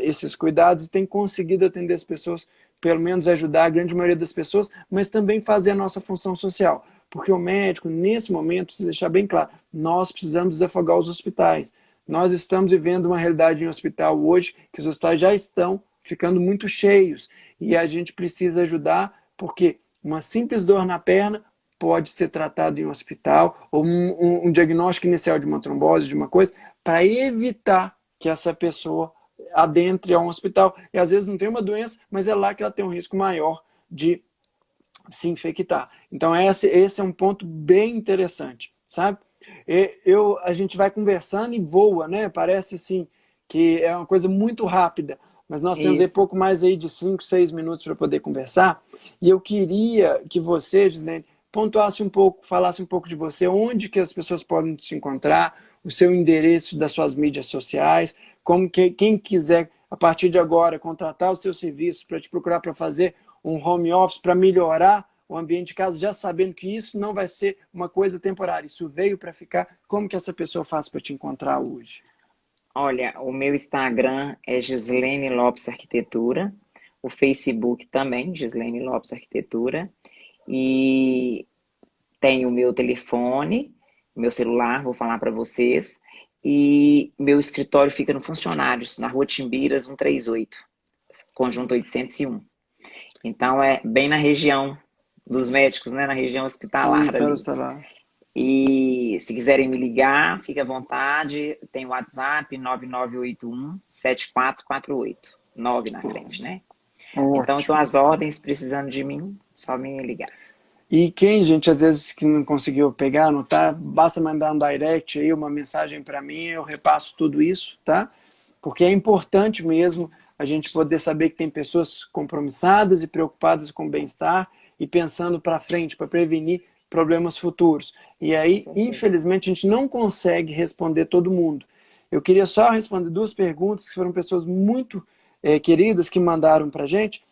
esses cuidados e tem conseguido atender as pessoas, pelo menos ajudar a grande maioria das pessoas, mas também fazer a nossa função social. Porque o médico, nesse momento, precisa deixar bem claro, nós precisamos desafogar os hospitais. Nós estamos vivendo uma realidade em hospital hoje que os hospitais já estão ficando muito cheios e a gente precisa ajudar porque uma simples dor na perna pode ser tratado em um hospital ou um diagnóstico inicial de uma trombose, de uma coisa, para evitar que essa pessoa adentre a um hospital. E às vezes não tem uma doença, mas é lá que ela tem um risco maior de se infectar. Então esse é um ponto bem interessante, sabe? A gente vai conversando e voa, né? Parece assim que é uma coisa muito rápida, mas nós temos aí
Isso.
pouco mais aí de 5, 6 minutos para poder conversar. E eu queria que você, Gislene, pontuasse um pouco, falasse um pouco de você, onde que as pessoas podem te encontrar, o seu endereço das suas mídias sociais, como que quem quiser, a partir de agora, contratar o seu serviço para te procurar para fazer um home office, para melhorar o ambiente de casa, já sabendo que isso não vai ser uma coisa temporária, isso veio para ficar. Como que essa pessoa faz para te encontrar hoje?
Olha, o meu Instagram é Gislene Lopes Arquitetura, o Facebook também, Gislene Lopes Arquitetura, e tem o meu telefone, meu celular, vou falar para vocês, e meu escritório fica no Funcionários, na Rua Timbiras 138, conjunto 801. Então é bem na região dos médicos, né, na região hospitalar
Isso, ela
ali.
está lá.
E se quiserem me ligar, fique à vontade. Tem o WhatsApp 9981-7448. 9 na frente, né? Então, estou
Ótimo.
às ordens, precisando de mim, só me ligar.
E quem, gente, às vezes que não conseguiu pegar, não tá, basta mandar um direct aí, uma mensagem para mim, eu repasso tudo isso, tá? Porque é importante mesmo a gente poder saber que tem pessoas compromissadas e preocupadas com o bem-estar e pensando para frente, para prevenir problemas futuros. E
Com
aí,
certeza.
infelizmente, a gente não consegue responder todo mundo. Eu queria só responder duas perguntas que foram pessoas muito queridas que mandaram para a gente.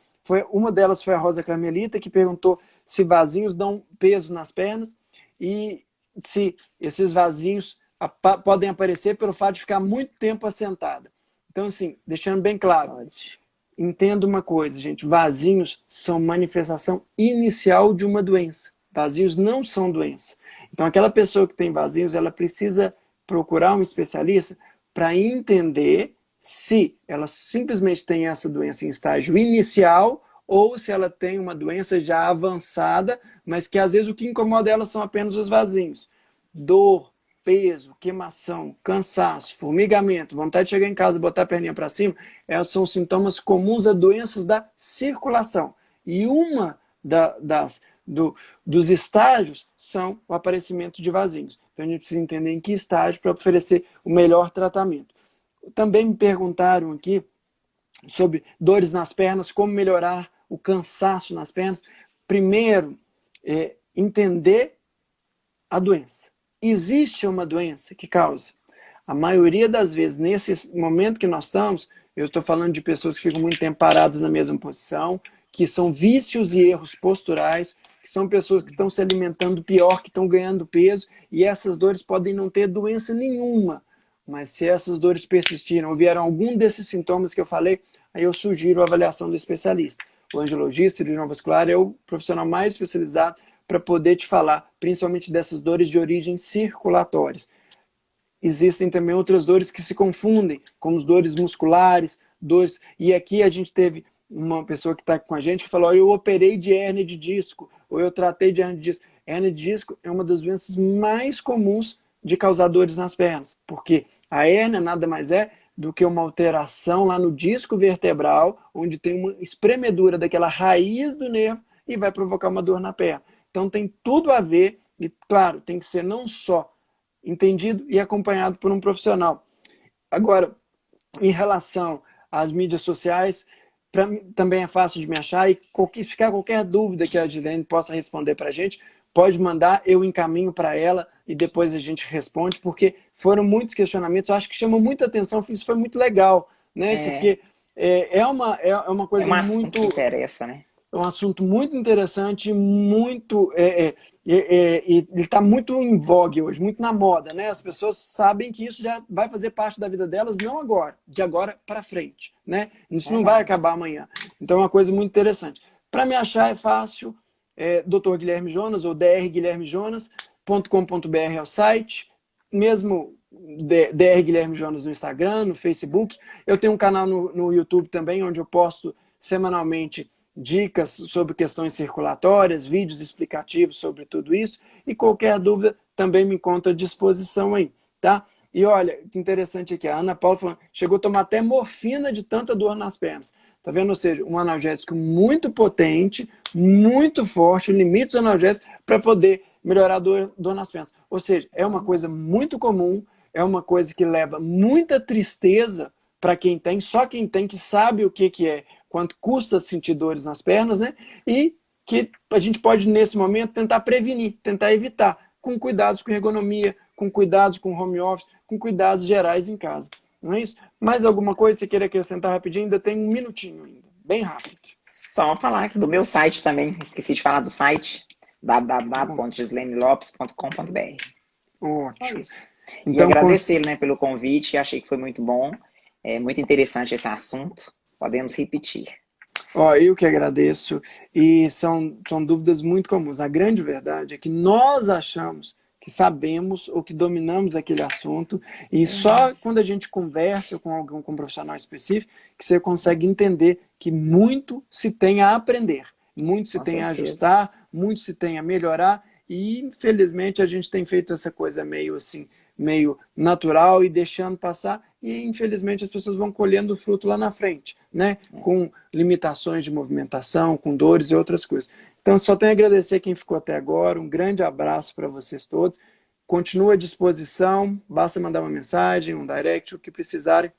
Uma delas foi a Rosa Carmelita, que perguntou se vasinhos dão peso nas pernas e se esses vasinhos podem aparecer pelo fato de ficar muito tempo assentada. Então, assim, deixando bem claro,
Pode.
entenda uma coisa, gente, vasinhos são manifestação inicial de uma doença, Vazios não são doença. Então, aquela pessoa que tem vazios, ela precisa procurar um especialista para entender se ela simplesmente tem essa doença em estágio inicial ou se ela tem uma doença já avançada, mas que às vezes o que incomoda ela são apenas os vasinhos. Dor, peso, queimação, cansaço, formigamento, vontade de chegar em casa e botar a perninha para cima, esses são sintomas comuns a doenças da circulação. E uma dos estágios são o aparecimento de vasinhos. Então a gente precisa entender em que estágio para oferecer o melhor tratamento. Também me perguntaram aqui sobre dores nas pernas, como melhorar o cansaço nas pernas. Primeiro, entender a doença. Existe uma doença que causa? A maioria das vezes, nesse momento que nós estamos, eu estou falando de pessoas que ficam muito tempo paradas na mesma posição, que são vícios e erros posturais, que são pessoas que estão se alimentando pior, que estão ganhando peso, e essas dores podem não ter doença nenhuma. Mas se essas dores persistiram ou vieram algum desses sintomas que eu falei, aí eu sugiro a avaliação do especialista. O angiologista, cirurgião vascular, é o profissional mais especializado para poder te falar, principalmente dessas dores de origem circulatórias. Existem também outras dores que se confundem, como as dores musculares, dores... E aqui a gente teve uma pessoa que está com a gente que falou, eu operei de hérnia de disco, ou eu tratei de hérnia de disco. Hérnia de disco é uma das doenças mais comuns de causar dores nas pernas, porque a hérnia nada mais é do que uma alteração lá no disco vertebral, onde tem uma espremedura daquela raiz do nervo e vai provocar uma dor na perna. Então tem tudo a ver, e claro, tem que ser não só entendido e acompanhado por um profissional. Agora, em relação às mídias sociais, para mim também é fácil de me achar, e se ficar qualquer dúvida que a Adilene possa responder para a gente, pode mandar, eu encaminho para ela e depois a gente responde, porque foram muitos questionamentos, eu acho que chamou muita atenção, isso foi muito legal, né? Porque é uma coisa
assunto que interessa, né?
É um assunto muito interessante, muito ele está muito em vogue hoje, muito na moda, né? As pessoas sabem que isso já vai fazer parte da vida delas, não agora, de agora para frente, né? Isso não vai acabar amanhã. Então é uma coisa muito interessante. Para me achar é fácil, Dr. Guilherme Jonas ou drguilhermejonas.com.br é o site, mesmo Dr. Guilherme Jonas no Instagram, no Facebook. Eu tenho um canal no YouTube também, onde eu posto semanalmente dicas sobre questões circulatórias, vídeos explicativos sobre tudo isso, e qualquer dúvida também me encontra à disposição aí, tá? E olha, que interessante aqui, a Ana Paula falando, chegou a tomar até morfina de tanta dor nas pernas, tá vendo? Ou seja, um analgésico muito potente, muito forte, o limite dos analgésicos para poder melhorar a dor nas pernas. Ou seja, é uma coisa muito comum, é uma coisa que leva muita tristeza para quem tem, só quem tem que sabe o que é, quanto custa sentir dores nas pernas, né? E que a gente pode, nesse momento, tentar prevenir, tentar evitar, com cuidados com ergonomia, com cuidados com home office, com cuidados gerais em casa. Não é isso? Mais alguma coisa que você queira acrescentar rapidinho? Ainda tem um minutinho ainda, bem rápido.
Só falar aqui do meu site também, esqueci de falar do site, www.gislenelopes.com.br.
Ótimo.
Então, e agradecer, né, pelo convite, achei que foi muito bom, é muito interessante esse assunto. Podemos repetir.
Eu que agradeço. E são dúvidas muito comuns. A grande verdade é que nós achamos que sabemos ou que dominamos aquele assunto e só quando a gente conversa com algum com um profissional específico que você consegue entender que muito se tem a aprender, muito se tem a ajustar, muito se tem a melhorar e infelizmente a gente tem feito essa coisa meio assim, meio natural e deixando passar e infelizmente as pessoas vão colhendo o fruto lá na frente, né? Com limitações de movimentação, com dores e outras coisas. Então só tenho a agradecer quem ficou até agora, um grande abraço para vocês todos, continua à disposição, basta mandar uma mensagem, um direct, o que precisarem.